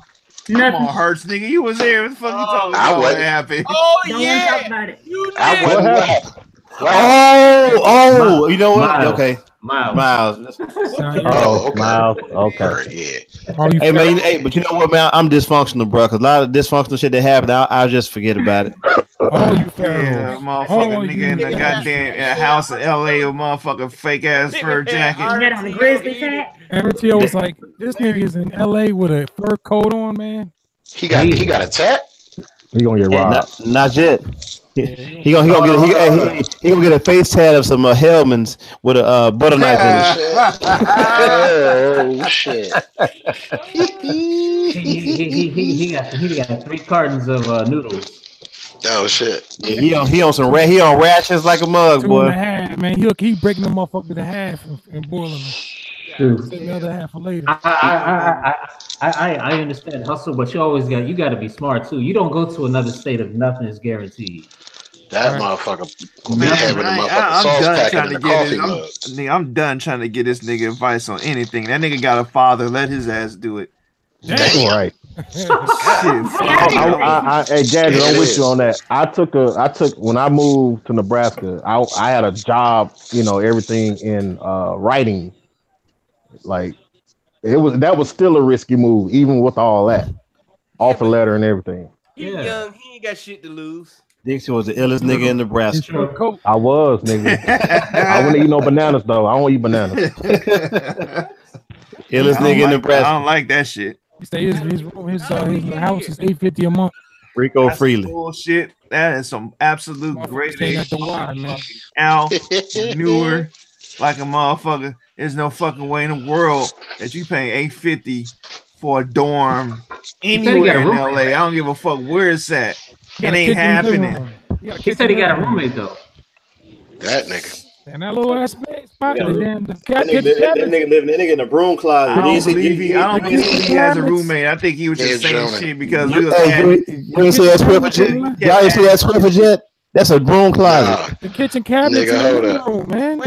Come on, Hurts, nigga. You was there. What the fuck you talking about? What happened? Oh, Don't yeah. talk about it. What happened? Oh, you know what? Miles. Okay. Miles. Oh, okay. Miles. Okay. Yeah. Hey, man. Hey, but you know what, man? I'm dysfunctional, bro. Because a lot of dysfunctional shit that happened, I'll just forget about it. Oh, you Yeah, motherfucking nigga in the goddamn house in LA with motherfucking fake ass fur jacket. You had on the grizzly hat. MTO was like, this nigga is in LA with a fur coat on, man. He got a tat? He gonna get robbed. Not yet. He gonna get a face tat of some Hellman's with a butter knife in it. Oh shit! He got 3 cartons of noodles. Oh shit! Yeah, he on rations like a mug, 2 boy. and a half, man. He'll keep breaking them motherfuckers to half and boiling them. Save the other half for later. I understand hustle, but you got to be smart too. You don't go to another state if nothing is guaranteed. That motherfucker be having a motherfucking sauce packet in the coffee mug. I'm done trying to get this nigga advice on anything. That nigga got a father. Let his ass do it. Damn. Right. Hey, Gadget, I'm with you on that. I took when I moved to Nebraska, I had a job, everything in writing. Like that was still a risky move, even with all that. Offer letter and everything. He young, he ain't got shit to lose. Dixie was the illest nigga in Nebraska. I was, nigga. I wouldn't eat no bananas though. I don't eat bananas. Illest nigga in Nebraska. I don't like that shit. He say his house is $850 a month. Rico Freely. Bullshit. That is some absolute great at the wire, man. Al newer like a motherfucker. There's no fucking way in the world that you paying $850 for a dorm anywhere in LA. I don't give a fuck where it's at. It ain't happening. He said he got a roommate though. That nigga. And that little ass spot, that nigga in a broom closet. I don't believe he has a roommate. I think he was just saying shit because we was you see that Swift? Y'all ain't see that Swift yet? That's a broom closet. The kitchen cabinet, nigga, man.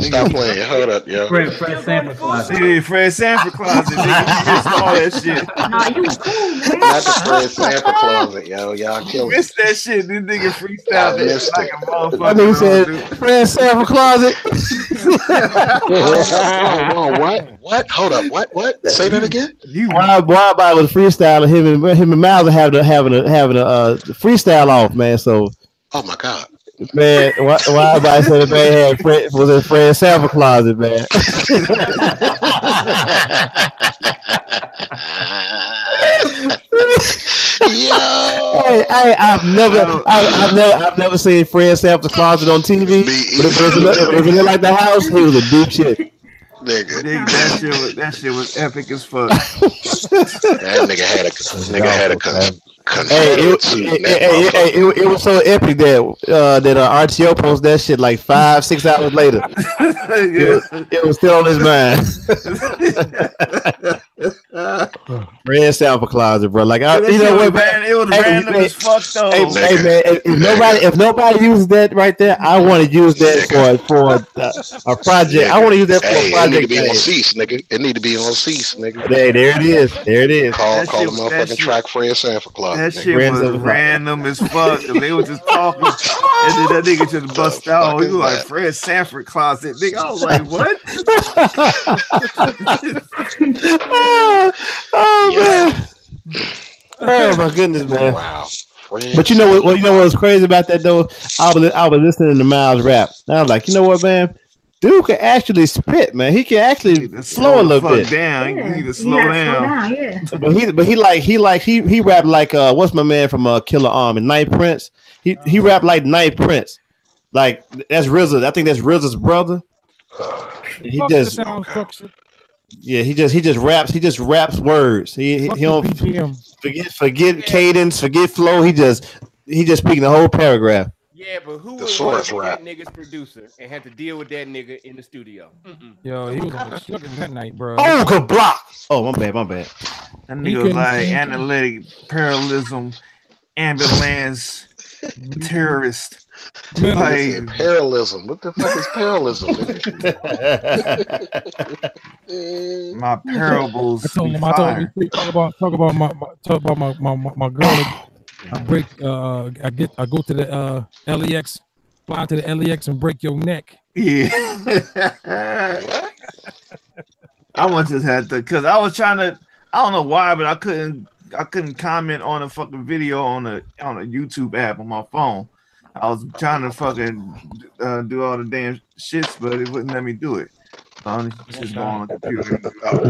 Stop playing. Hold up, yo. Fred Sanford closet. Yeah, Fred Sanford closet. Nigga, you just saw that shit. Nah, you cool, man. Not the Fred Sanford closet, yo. Y'all killed me. Missed that shit. This nigga freestyled that shit like a motherfucker. That nigga said Fred Sanford closet. What? Hold up. What? Say that again. Wide was freestyling. Him and Miles are having a freestyle off, man. So. Oh my god, man! Why everybody said the man was in Fred Sanford closet, man? Yo, hey, I've never seen Fred Sanford closet on TV. But if it looked like the house, he was a deep shit. Nigga, that shit was epic as fuck. That nigga had a it was so epic that RTO posted that shit like 5-6 hours later. It was still on his mind. Red Sanford closet, bro. Like it was random as fuck though. Hey man, if nobody uses that right there, I want to use that for a project. I want to use that for a project. It need to be on Cease, nigga. It need to be on Cease, nigga. There it is. Call the motherfucking track Fred Sanford closet. That shit was random as fuck. They were just talking, and then that nigga just bust out. He was like Fred Sanford closet. Nigga, I was like, what? Oh man. Oh my goodness, man! Wow. But you know what? Well, you know what was crazy about that though? I was listening to Miles rap. And I was like, you know what, man? Dude can actually spit, man. He can actually flow a little bit. Down. Yeah. You need to slow down. Yeah. But he rapped like what's my man from Killer Arm and Night Prince? He rapped like Night Prince. Like that's RZA. I think that's RZA's brother. He just raps words. He don't forget cadence, forget flow. He just speaking the whole paragraph. Yeah, but who was that nigga's producer and had to deal with that nigga in the studio? Yo, he was on the sugar that night, bro. Oh, good block. Oh, my bad. That nigga was like analytic, parallelism, ambulance, terrorist. Like, parallelism. What the fuck is parallelism? My parables. I told him talk about my girl. I go to the LAX, fly to the LAX and break your neck. Yeah. I just had to, cause I was trying to, I don't know why, but I couldn't comment on a fucking video on a YouTube app on my phone. I was trying to fucking do all the damn shits, but it wouldn't let me do it. Just go on the computer.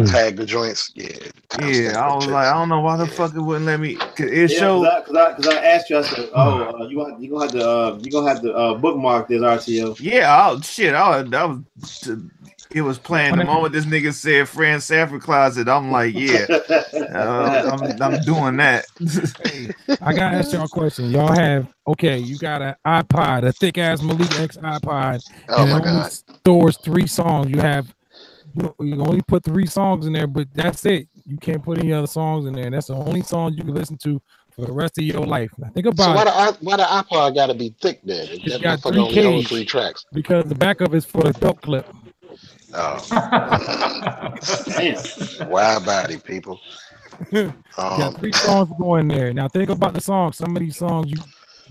Tag the joints. Yeah. I was like, I don't know why the fuck it wouldn't let me. It showed. Cause I asked you. I said, you gonna have to bookmark this RTO. Yeah. It was playing the moment this nigga said Fran Sanford closet. I'm like, yeah, I'm doing that. Hey, I gotta ask y'all a question. Y'all have you got an iPod, a thick ass Malik X iPod, and it only stores 3 songs. You only put 3 songs in there, but that's it. You can't put any other songs in there. That's the only song you can listen to for the rest of your life. Now think about why the iPod gotta be thick then? It's got 3 tracks. Because the backup is for the belt clip. Oh. Damn. Wide body people. Got 3 songs going there. Now think about the songs. Some of these songs,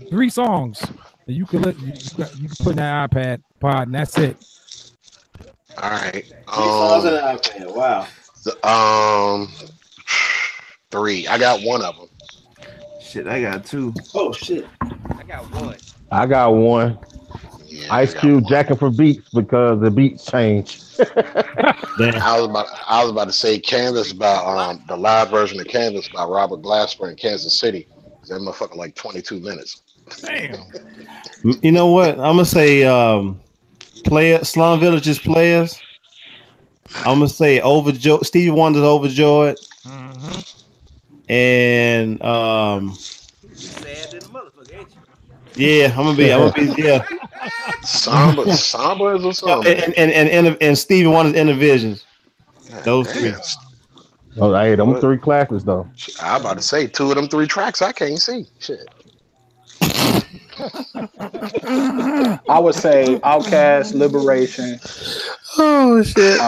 3 songs that you can put in that iPad pod, and that's it. All right. 3 songs in the iPad. Wow. 3. I got 1 of them. Shit, I got 2. Oh shit. I got 1. Yeah, Ice Cube jacking for beats because the beats change. I was about to say Canvas by the live version of Canvas by Robert Glasper in Kansas City. That motherfucker like 22 minutes. Damn. You know what? I'm gonna say Slum Village's Players. I'm gonna say Overjoyed. Stevie Wonder's Overjoyed. And yeah, I'm gonna be yeah. Samba is a samba. And Stevie Wonder's Intervisions. Those 3. Oh, hey, them 3 classes though. I'm about to say 2 of them 3 tracks I can't see. Shit. I would say Outkast, Liberation. Oh shit.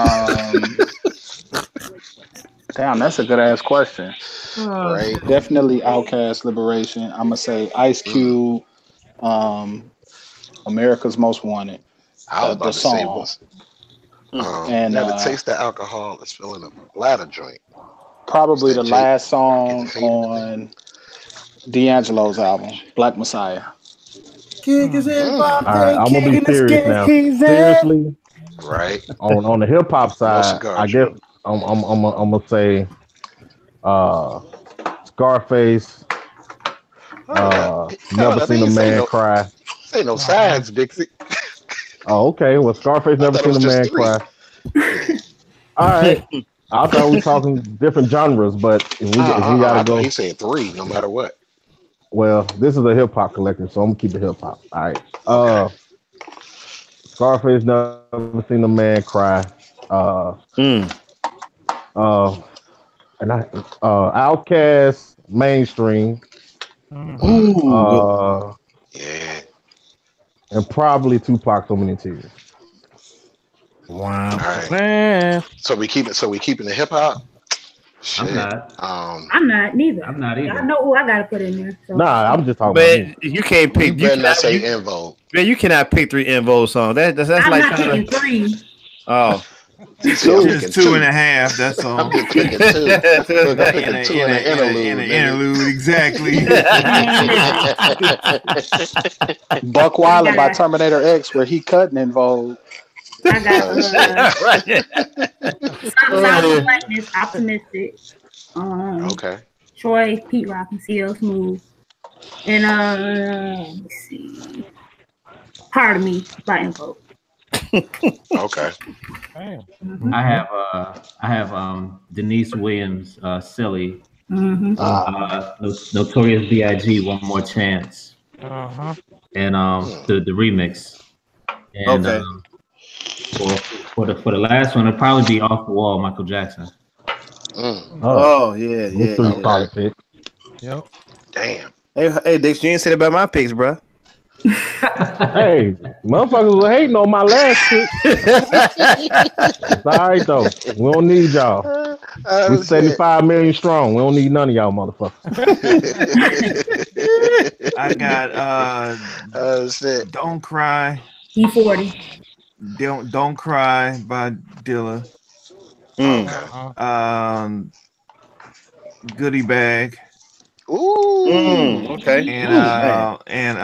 Damn, that's a good ass question. Right. Definitely Outkast, Liberation. I'm gonna say Ice Cube, America's Most Wanted. I was about to say was and never taste the alcohol is filling up a bladder joint. Probably the last song on D'Angelo's album, Black Messiah. All right, I'm gonna be serious now. Seriously, right? On the hip hop side, I guess I'm gonna say Scarface. Never seen a man cry. Ain't no sides, Dixie. Oh, okay. Well, Scarface never seen a man cry. All right. I thought we were talking different genres, but if we gotta go. He said 3, no matter what. Well, this is a hip hop collective, so I'm gonna keep it hip hop. All right. Scarface never seen a man cry. And Outkast mainstream. Yeah. And probably Tupac, So Many Tears. Wow. Right. Man. So we keeping the hip hop. I'm not. I'm not neither. I'm not either. I know who I gotta put in there. So. Nah, I'm just talking about you can't pick. You better not say En Vogue. Man, you cannot pick 3 En Vogue songs. That's I'm like not picking 3. Oh. Just 2.5. That's all. I'm just picking two. Look, I'm picking two in an interlude. Exactly. Buck Wild by Terminator X, where he cutting in Vogue. I got Blackness, Optimistic. Okay. Troy, Pete Rock, and CL Smooth. And let me see. Part of Me by Invoke. Okay. I have Denise Williams, Silly. Notorious B.I.G. One More Chance. And the remix. And for the last one, it'll probably be Off the Wall, Michael Jackson. Oh yeah. Yep. Damn. Hey, Dix, you ain't said about my picks, bro. Hey, motherfuckers were hating on my last pick. It's all right though. We don't need y'all. We 75 million strong. We don't need none of y'all motherfuckers. I got Don't Cry. E40. Don't Cry by Dilla. Goodie Bag. Ooh. Okay. And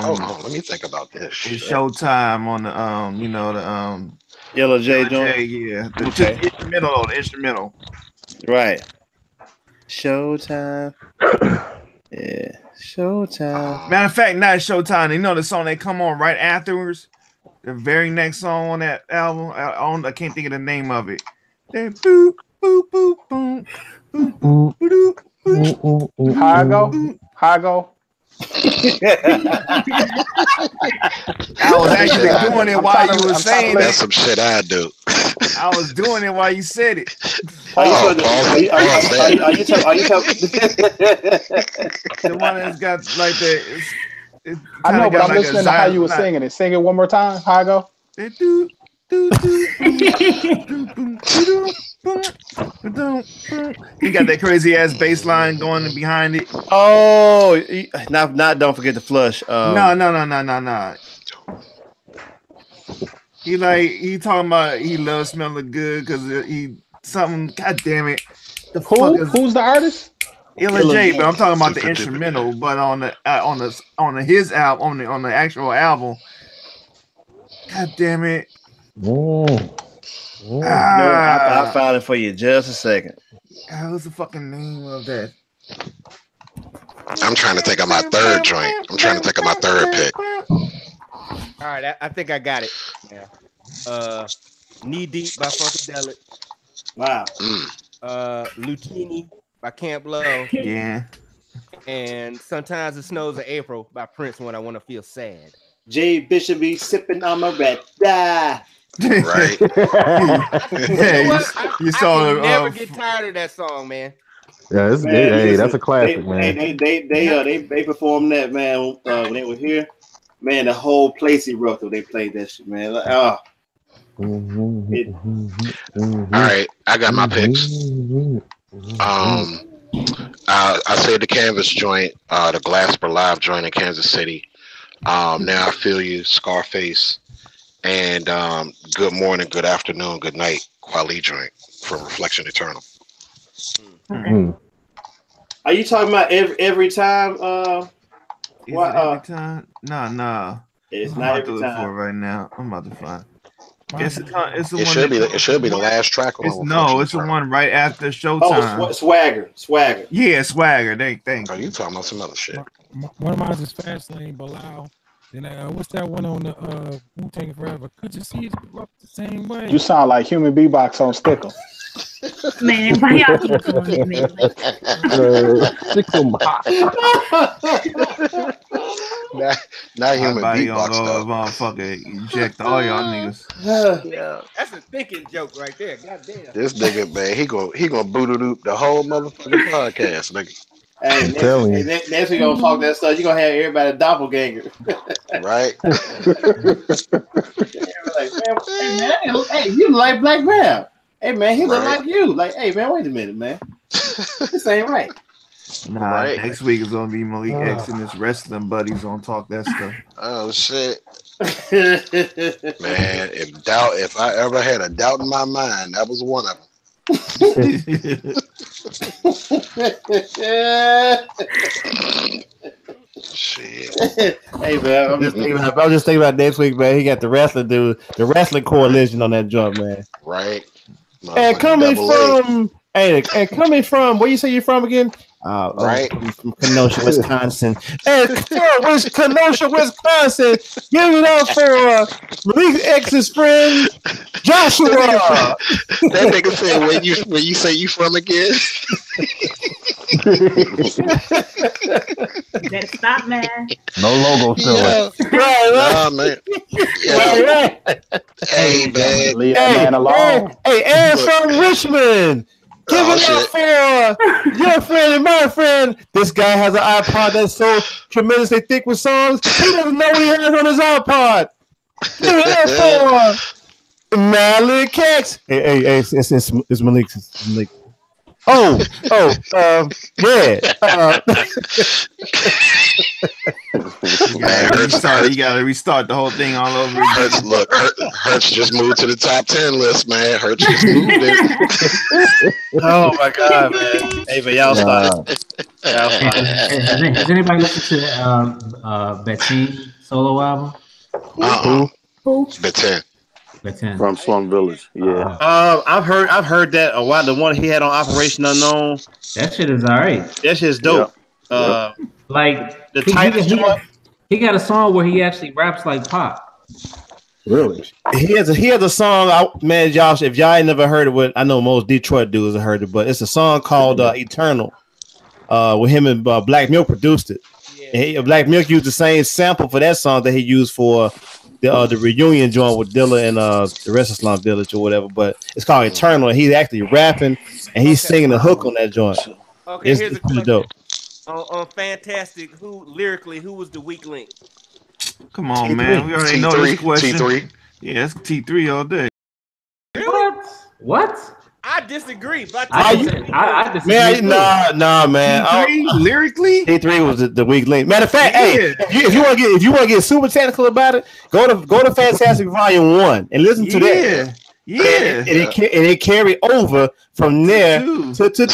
hold on, let me think about this. It's Showtime on the Yellow J joint. Yeah. The instrumental. Right. Showtime. Yeah. Showtime. Matter of fact, not Showtime. You know the song they come on right afterwards? The very next song on that album. I can't think of the name of it. They boop boop boop boom boop boop boop. How I go? I was actually doing it while you were saying it. That's some shit I do. I was doing it while you said it. Are you talking? The one that's got like that. I know, but I'm listening to how you were singing it. Sing it one more time. How I go? You got that crazy ass bass line going behind it. Oh, not don't forget to flush. No. He talking about he loves smelling good because he something. God damn it! Who's the artist? Illa J, but I'm talking about the instrumental. But on his album, on the actual album. God damn it! I'll find it for you just a second. What's the fucking name of that? I'm trying to think of my third joint. I'm trying to think of my third pick. All right, I think I got it. Yeah. Knee Deep by Funkadelic. Wow. Lutini by Camp Low. Yeah. And Sometimes It Snows in April by Prince when I want to feel sad. Jay Bishop be sipping on my red dye. Right. You saw I never get tired of that song, man. Yeah, that's a classic, man. They performed that, man, when they were here. Man, the whole place erupted. They played that shit, man. All right, I got my picks. I said the Canvas joint, the Glasper Live joint in Kansas City. Now I Feel You, Scarface, and Good Morning, Good Afternoon, Good Night, Kweli joint from Reflection Eternal. Are you talking about every time? Every time? No. It's I'm not about to every look for time. it right now. I'm about to find. It should be the last track. It's the one right after Showtime. Oh, Swagger. Yeah, Swagger. Thank you. You talking about some other shit? One of mine is Fast Lane, Bilal. Then what's that one on the Wu-Tang Forever? Could you see it up the same way? You sound like Human Beatbox on Stickle. Man, why y'all keep doing it, man? Not Human Beatbox though. Motherfucker, eject all y'all niggas. Yeah, that's a thinking joke right there. Goddamn. This nigga, man, he gonna boo-doo-doo the whole motherfucking podcast, nigga. Hey, next we gonna talk that stuff. You gonna have everybody doppelganger, right? Hey, you like Black Ram? Hey man, he look like you. Like, hey man, wait a minute, man. This ain't right. Nah, Right. next week is gonna be Malik X and his wrestling buddies on Talk That Stuff. Oh shit. Man, if I ever had a doubt in my mind, that was one of them. Shit. Hey man, I was just thinking about next week, man. He got the wrestling coalition on that joint, man. Right. And coming from where you say you're from again? Right. From Kenosha, Wisconsin. And Kenosha, Wisconsin. Give it up for Malik X's friend Joshua. That nigga said, when you say you from again? Better stop, man. No logo show. Right. Nah, man. Yeah. Hey, man. Leave that man alone. Hey, and from Richmond. Give it up for your friend and my friend. This guy has an iPod that's so tremendously thick with songs, he doesn't know what he has on his iPod. Give it up for Malik X. Hey, it's Malik. It's Malik. Yeah. You gotta restart the whole thing all over again. Hertz just moved to the top 10 list, man. Hertz just moved it. Oh my god, man. Hey, but y'all started. Has anybody listened to Bettine solo album? Who? Bettine. From Slum Village. Yeah. I've heard that a while. The one he had on Operation Unknown. That shit is alright. That shit's dope. Yep. Like the tightest joint. He got a song where he actually raps like Pop. Really? He has a song, man, Josh. If y'all ain't never heard of it, I know most Detroit dudes have heard it, but it's a song called Eternal. With him and Black Milk produced it. And Black Milk used the same sample for that song that he used for the reunion joint with Dilla and the rest of Slum Village or whatever. But it's called Eternal, and he's actually rapping and he's singing the hook on that joint. Okay, here's a question. Dope. On Fantastic, who was the weak link? Come on, T3. man. We already know this question. T3. Yeah, it's T3 all day. What? I disagree. But I disagree. Man, nah, man. T3, lyrically, T3 was the weak link. Matter of fact, hey, if you want to get super technical about it, go to Fantastic Volume 1 and listen to that. Yeah, and it carried over from there to 2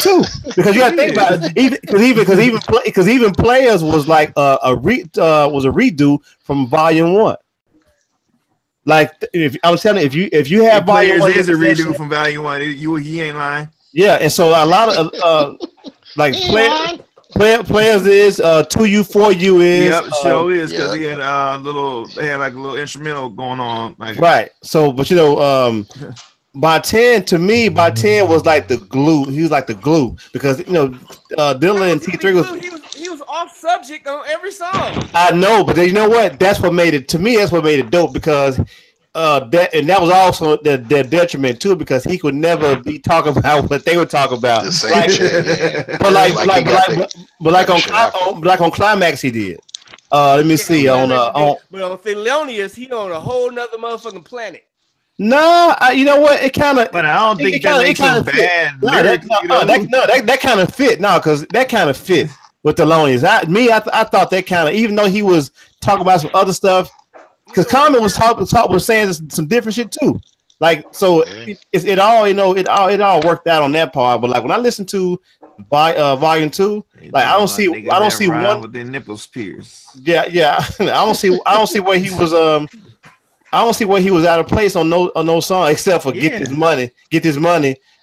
because you got to think about it. Because even Players was like a redo from Volume 1. Like if I was telling you, if you have Volume 1, is a redo from Volume 1. He ain't lying. Yeah, and so a lot of like Players is 2U 4U is. Yep, show is because he had they had like a little instrumental going on. Like, right. So, but you know, by 10 was like the glue. He was like the glue because you know, Dilla and T3 was. He was off subject on every song. I know, but you know what? That's what made it dope because that was also the detriment too because he could never be talking about what they were talking about. The same shit, yeah. But on Climax he did. Let me see but on Thelonious he on a whole nother motherfucking planet. No, you know what? It kind of. But I don't think that makes him bad. That kind of fit. No, because that kind of fit with Thelonious. I thought that kind of, even though he was talking about some other stuff, because Common was saying some different shit too. Like so, it all worked out on that part. But like when I listen to Volume 2, like I don't see one with their nipples pierced. Yeah. I don't see where he was. I don't see where he was out of place on no song except for get this money.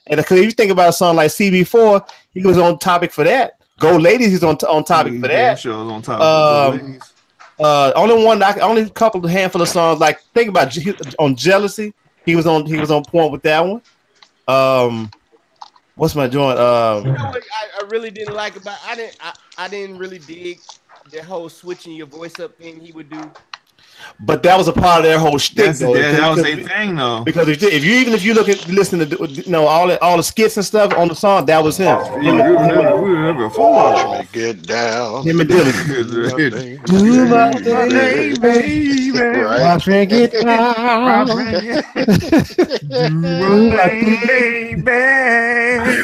And because if you think about a song like CB4, he was on topic for that. Go Ladies, he's on topic for that. Sure, on topic. Only couple handful of songs. Like think about on Jealousy, he was on point with that one. What's my joint? You know what I really didn't like about I didn't really dig the whole switching your voice up thing he would do. But that was a part of their whole shtick. That was a thing, though. Because if you listen to all the skits and stuff on the song, that was him. Get down. Him and Dylan. Do my thing, baby. My friend get down. Do my thing, baby.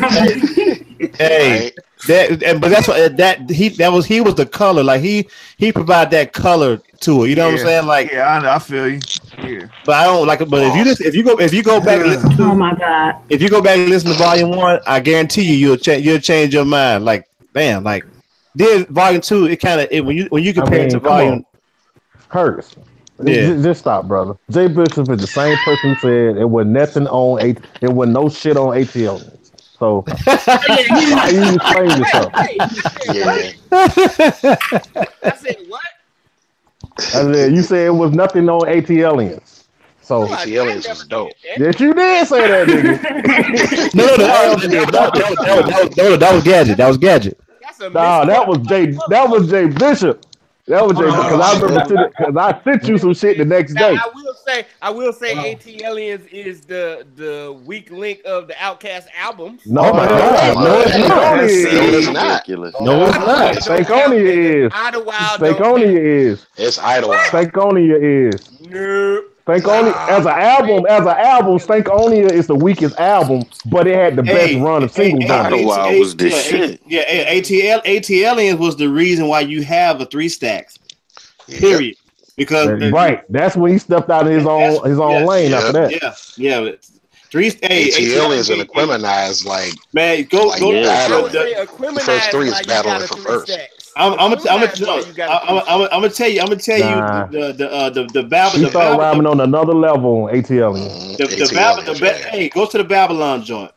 Hey, But that's what he was the color. Like he provided that color to it. You know what I'm saying? Like I feel you. Yeah. But I don't like it. But if you go back and listen to, oh my god, if you go back and listen to Volume 1, I guarantee you'll change your mind. Like damn, like then Volume 2, it kind of when you compare it to Volume. Hurts. Yeah. Just stop, brother. Jay Bishop is the same person who said it was nothing on it was no shit on ATL. So how you explain yourself? I said what? I said you said it was nothing on ATLians. So ATLians was dope. Yes, you did say that, nigga. No, that was Gadget. That was Gadget. Nah, that was Jay Bishop. That was because I remember because I sent you some shit the next day. I will say ATLians is the weak link of the Outkast albums. No, oh my God. No, it's not. No, it's not. Stankonia is. Stankonia is. It's Idlewild. Stankonia is. No. Stankonia as an album, Stankonia is the weakest album, but it had the best run of singles on it. Was the shit. Yeah, ATLians was the reason why you have a 3 stacks. Period. Because right, that's when he stepped out of his own lane after that. Yeah. ATLians and Equiminize like man, go. The first 3 is battling for first. I'm gonna tell you the Babylon. He started rhyming on another level on ATLians. Hey, go to the Babylon joint.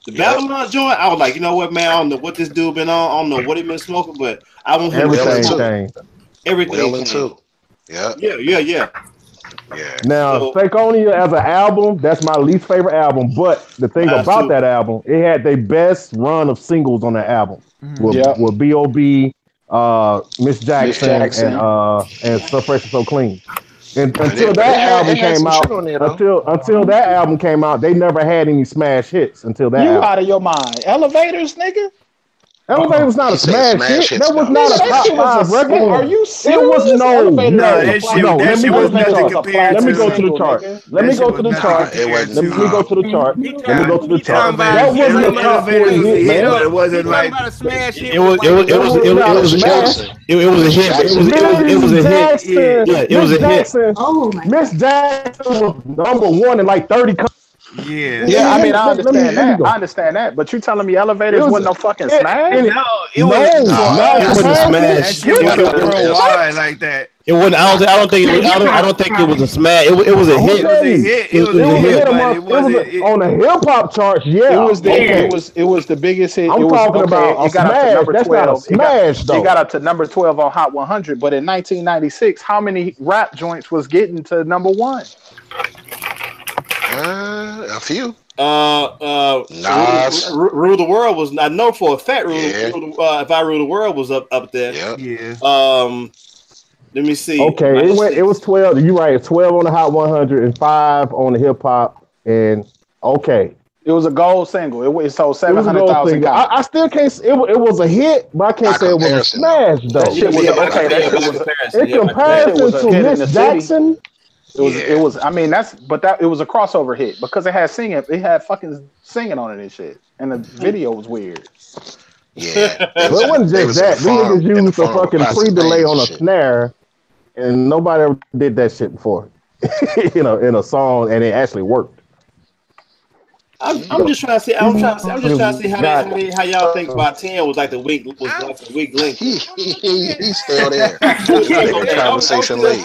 The Babylon joint, I was like, you know what, man? I don't know what this dude been on. I don't know what he been smoking, but I want him everything. Everything too. Yeah. Now, Stankonia as an album, that's my least favorite album. But the thing about that album, it had the best run of singles on that album with B.O.B., Miss Jackson, and So Fresh and So Clean. And until that album came out, they never had any smash hits until that. You album. out of your mind? Elevators, nigga. Elevator was not a smash hit. That was not a top 5 record. Are you serious? It was no. Let me go to the chart. Let me go to the chart. That wasn't a top 40 hit, man. It wasn't like a smash hit. It was a hit. It was a hit. Oh my! Miss Jackson was #1 in like 30 countries. Yeah. I mean, I understand that. But you telling me Elevators wasn't no fucking smash? It wasn't smash. It was worldwide like that. It wasn't. I don't think it was a smash. It was a hit. It was a hit. On the hip hop charts. Yeah, it was the biggest hit. I'm talking about a smash. That's not a smash though. It got up to number 12 on Hot 100. But in 1996, how many rap joints was getting to #1? A few. Nas. Rule the World was. I know for a fact. If I Rule the World was up there. Yeah. Let me see. Okay, it was 12. You're right. 12 on the Hot 100 and 5 on the hip hop. And okay, it was a gold single. It sold 700,000 copies. I still can't. It was a hit, but I can't say it was a smash though. In comparison to Miss Jackson. It was. I mean, it was a crossover hit because it had singing. It had fucking singing on it and shit, and the video was weird. Yeah, but it wasn't just that. These niggas used a fucking pre-delay on a snare, and nobody ever did that shit before. In a song, and it actually worked. I'm just trying to see. I'm just trying to see how y'all think about 10 was like the weak link. He's still there. Conversation late.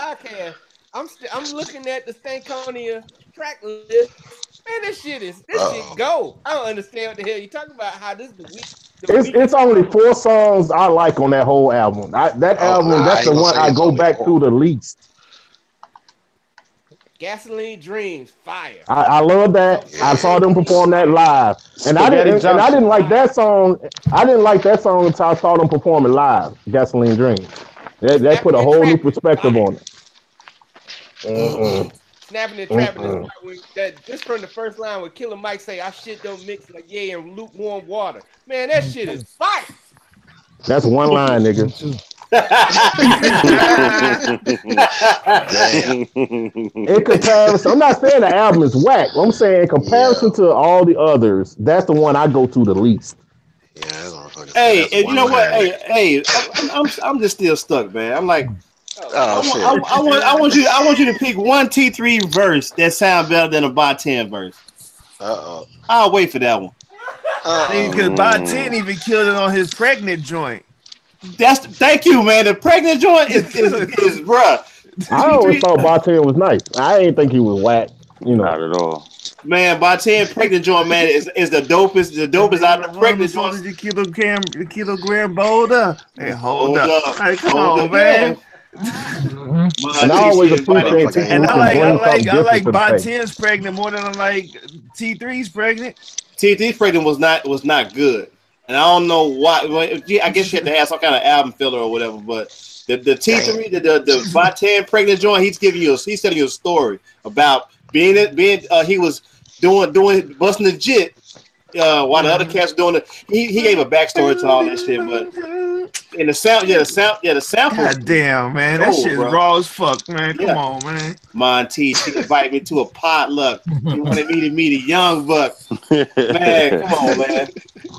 I'm looking at the Stankonia track list. Man, this shit go. I don't understand what the hell you talking about. How this the week? It's only 4 songs I like on that whole album. That's the one I go back to the least. Gasoline Dreams, fire. I love that. Yeah. I saw them perform that live, and I didn't like that song. I didn't like that song until I saw them perform it live. Gasoline Dreams. That put a whole new perspective on it. Snapping and trapping just from the first line where Killer Mike say, "I shit don't mix like in lukewarm water." Man, that shit is fire. That's one line, nigga. Damn. In comparison, I'm not saying the album is whack. I'm saying in comparison to all the others, that's the one I go to the least. Yeah, Hey, and you know what? Hey, I'm just still stuck, man. I'm like, I want you to pick one T3 verse that sounds better than a Bot 10 verse. I'll wait for that one. Because Bot 10 even killed it on his pregnant joint. Thank you, man. The pregnant joint is bruh. I always thought Bot 10 was nice. I ain't think he was whack. You know, not at all. Man, Bot 10 pregnant joint, man, is the dopest. The dopest out of the pregnant joint. The kilogram boulder. Hey, hold up. Hey, come on, man. And I always appreciate people. And I like Bot 10's pregnant more than I like T3's pregnant. T3's pregnant was not good, and I don't know why. I guess you had to have some kind of album filler or whatever. But the T3, the Bot 10 pregnant joint, he's telling you a story about being he was doing busting the jit while the other cats doing it. He gave a backstory to all that shit, but. And the sample. God damn, man, that shit is raw as fuck, man. Come on, man. Monty, she invited me to a potluck. She wanted me to meet a young buck. Man, come on, man.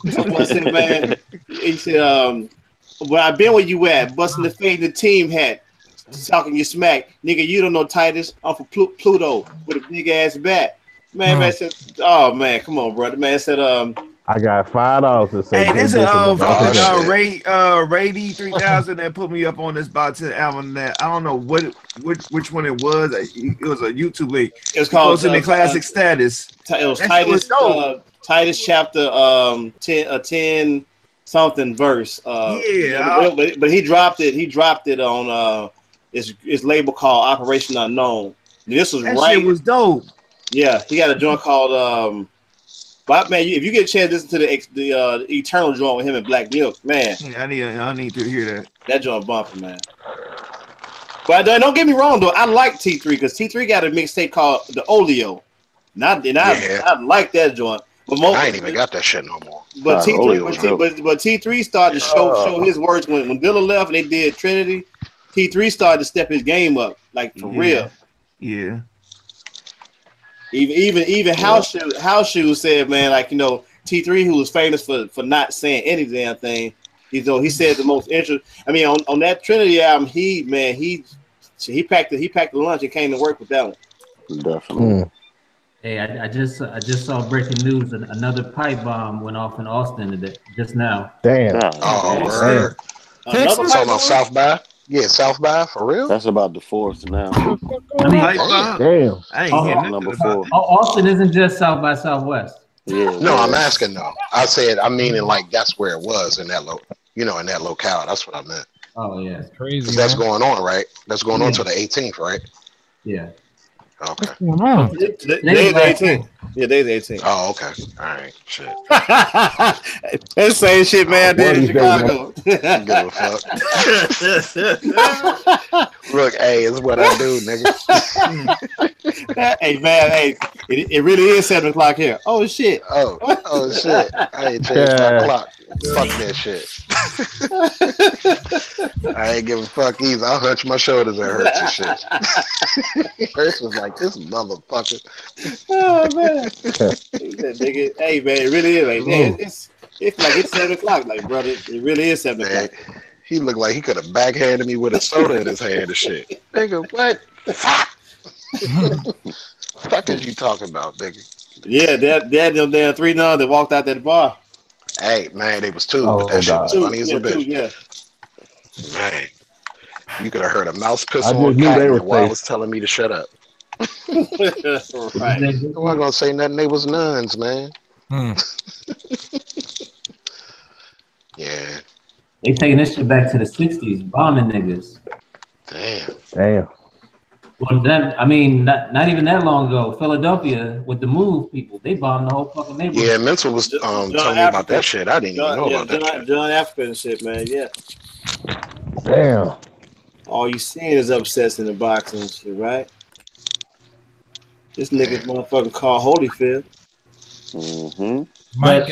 I said, man. He said, "Where I been where you at? Busting the fade in the team hat, talking your smack, nigga. You don't know Titus. I'm from Pluto with a big ass bat." Man said, "Oh man, come on, brother." Man said, I got $5 to say. Hey, this is Ray D 3000 that put me up on this Bot 10 album. That I don't know which one it was. It was a YouTube link. It was called in the classic status. It was Titus chapter 10 something verse. But he dropped it. He dropped it on his label called Operation Unknown. And this was that shit was dope. Yeah, he got a joint called. But man, if you get a chance to listen to the Eternal joint with him and Black Milk, man. Yeah, I need to hear that. That joint bumping, man. But don't get me wrong though, I like T3 because T3 got a mixtape called The Olio. I like that joint. But I ain't even got that shit no more. But T3 started to show his words when Dilla left and they did Trinity. T3 started to step his game up, like for real. Yeah. Even House Shoes said, man, like, you know, T3, who was famous for not saying any damn thing, he said the most interesting. I mean, on that Trinity album, he packed the lunch and came to work with that one. Definitely. Hey, I just saw breaking news. Another pipe bomb went off in Austin today, just now. Damn. Oh, talking about South by? Yeah, South by, for real? That's about the fourth now. I mean, damn. I ain't getting number 4. Austin isn't just South by Southwest. Yeah. No, I'm asking though. I said, I mean, like that's where it was in that in that locale. That's what I meant. Oh yeah, it's crazy. That's going on, right? That's going on till the 18th, right? Yeah. Okay. What's going on? Today's 18th. Yeah, today's 18th. Oh, okay. All right. Shit. That's the same shit, man. I did in Chicago. Give a fuck. Look, hey, it's what I do, nigga. Hey, man, it really is 7 o'clock here. Oh shit. Oh shit. I ain't changed my clock. Fuck that shit. I ain't giving a fuck either. I'll hunch my shoulders and hurt some shit. First was like, this motherfucker. Oh man. Nigga, hey man, it really is like, man, it's like it's 7 o'clock, like brother. It really is 7 o'clock. He looked like he could have backhanded me with a soda in his hand and shit. Nigga, what? Fuck is you talking about, nigga? Yeah, them damn 3 nuns that walked out that bar. Hey man, they was 2, but that shit was funny as a bitch. Yeah. Man, you could have heard a mouse piss on cat while I was telling me to shut up. Right. I wasn't gonna say nothing. They was nuns, man. Yeah. They taking this shit back to the 60s, bombing niggas. Damn. Well, then, I mean, not even that long ago, Philadelphia with the Move people, they bombed the whole fucking neighborhood. Yeah, Mental was telling me about that shit. I didn't even know about that shit. John African shit, man. Yeah. Damn. All you seeing is upsets in the boxing and shit, right? This nigga's motherfucking called Holyfield. But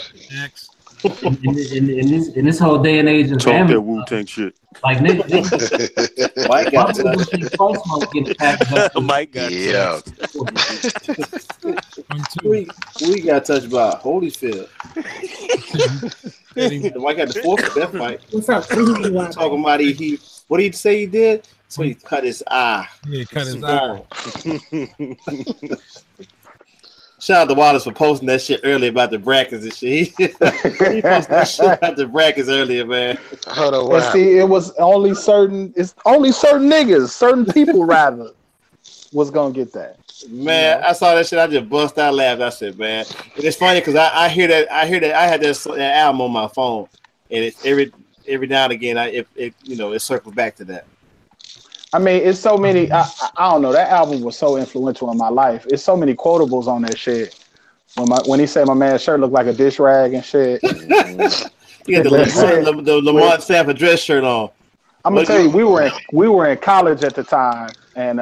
in this whole day and age of talk that Wu-Tang shit. Like niggas, Mike got Mike got We got touched by Holyfield. The Mike had the fourth death fight. What's up? Talking about he what did he say he did? So he cut his eye. Yeah, cut his eye. Shout out to Wallace for posting that shit earlier about the brackets and shit. He posted that shit about the brackets earlier, man. Hold on, And see, it was only certain niggas, certain people rather was gonna get that. Man, I saw that shit. I just bust out laughing. I said, man, and it's funny because I hear that. I had that album on my phone, and it's every now and again, it circles back to that. I mean, it's so many. I don't know. That album was so influential in my life. It's so many quotables on that shit. When he said my man's shirt looked like a dish rag and shit. He had the Lamont Sanford dress shirt on. I'm gonna tell you, we were in college at the time, and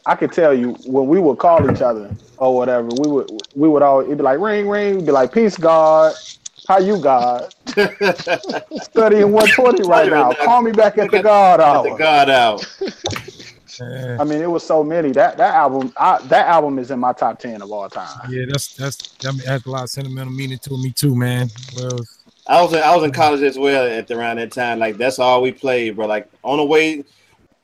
I could tell you when we would call each other or whatever, we would always, it'd be like ring ring, it'd be like peace God, how you God? Studying 120 right now. Call me back at the God hour. The God hour. I mean, it was so many. That album is in my top 10 of all time. Yeah, that has a lot of sentimental meaning to me too, man. Well, I was in college as well around that time. Like that's all we played, bro. Like on the way,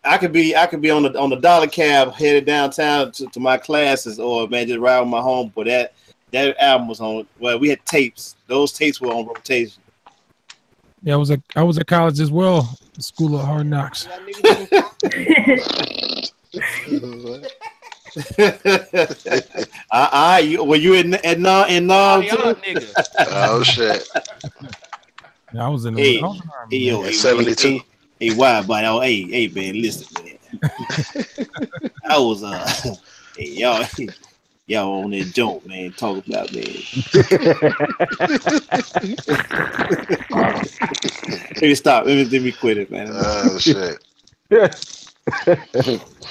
I could be on the dollar cab headed downtown to my classes, or man just ride with my home. But that album was on. Well, we had tapes. Those tapes were on rotation. Yeah, I was at college as well. School of Hard Knocks. Were you in non too? Oh shit! Yeah, I was in. Hey, I was in hey, 72. Hey, why, but hey, man, listen, man. I was hey, y'all on that joke, man. Talk about man. Let me stop. Let me quit it, man. Oh shit.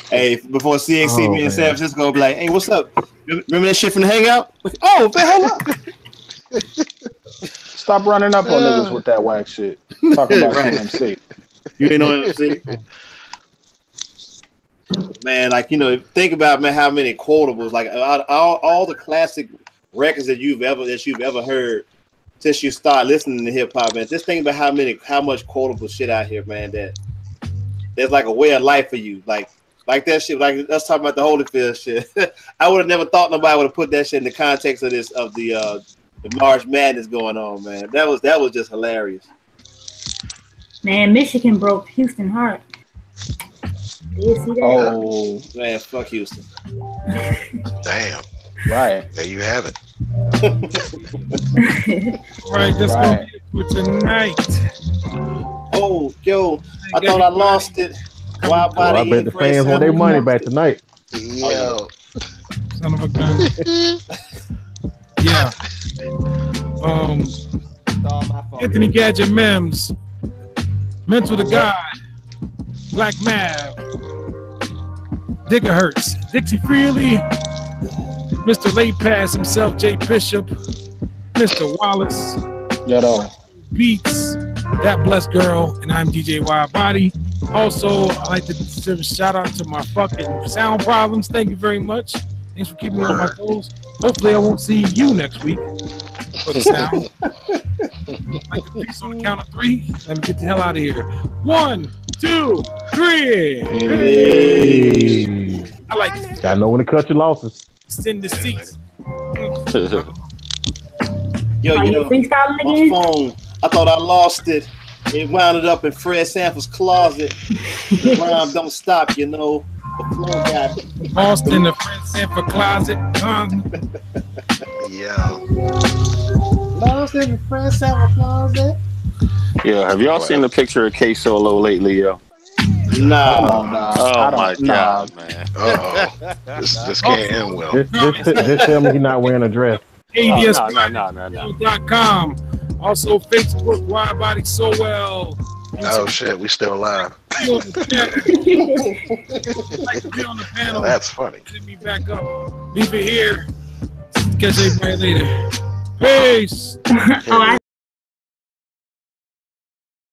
Hey, before CXC me in San Francisco, be like, hey, what's up? Remember that shit from the Hangout? Oh, man, hold up. Stop running up on niggas with that whack shit. Talking about CMC. You ain't know MC? Man, like, think about, man, how many quotables, like all the classic records that you've ever heard since you start listening to hip hop, man. Just think about how much quotable shit out here, man, that there's like a way of life for you. Like that shit, like let's talk about the Holyfield shit. I would have never thought nobody would have put that shit in the context of the March Madness going on, man. That was just hilarious. Man, Michigan broke Houston heart. Did you see that? Oh man, fuck Houston. Damn. Right. There you have it. Right, that's gonna be it for tonight. Oh, yo, I thought I lost it. I bet the fans want their money back tonight. Yo. Son of a gun. Yeah. Anthony Gadget Mims, Mental to God, Black Mav, Digger Hurts, Dixie Freely, Mr. Late Pass himself, Jay Bishop, Mr. Wallace, Beats, That Blessed Girl, and I'm DJ WIDEBODY. Also, I'd like to give a shout out to my fucking sound problems. Thank you very much. Thanks for keeping me on my toes. Hopefully, I won't see you next week for the sound. Like the piece on the count of 3. Let me get the hell out of here. 1, 2, 3. Hey. I like it. Gotta know when to cut your losses. Send the seats. Yo, my phone, I thought I lost it. It wound up in Fred Sanford's closet. The rhyme don't stop, The flow got it. Lost in the Fred Sanford closet. Yeah. Lost in the Fred Sanford closet. Yeah, have y'all seen the picture of K Solo lately, yo? No. Oh my god, man. This can't end well. Just tell me he's not wearing a dress. ADS.com. Also, Facebook, WIDEBODY So Well. Oh shit, we still alive. Like to be on the panel. That's funny. Send me back up. Leave it here. Catch everybody later. Peace.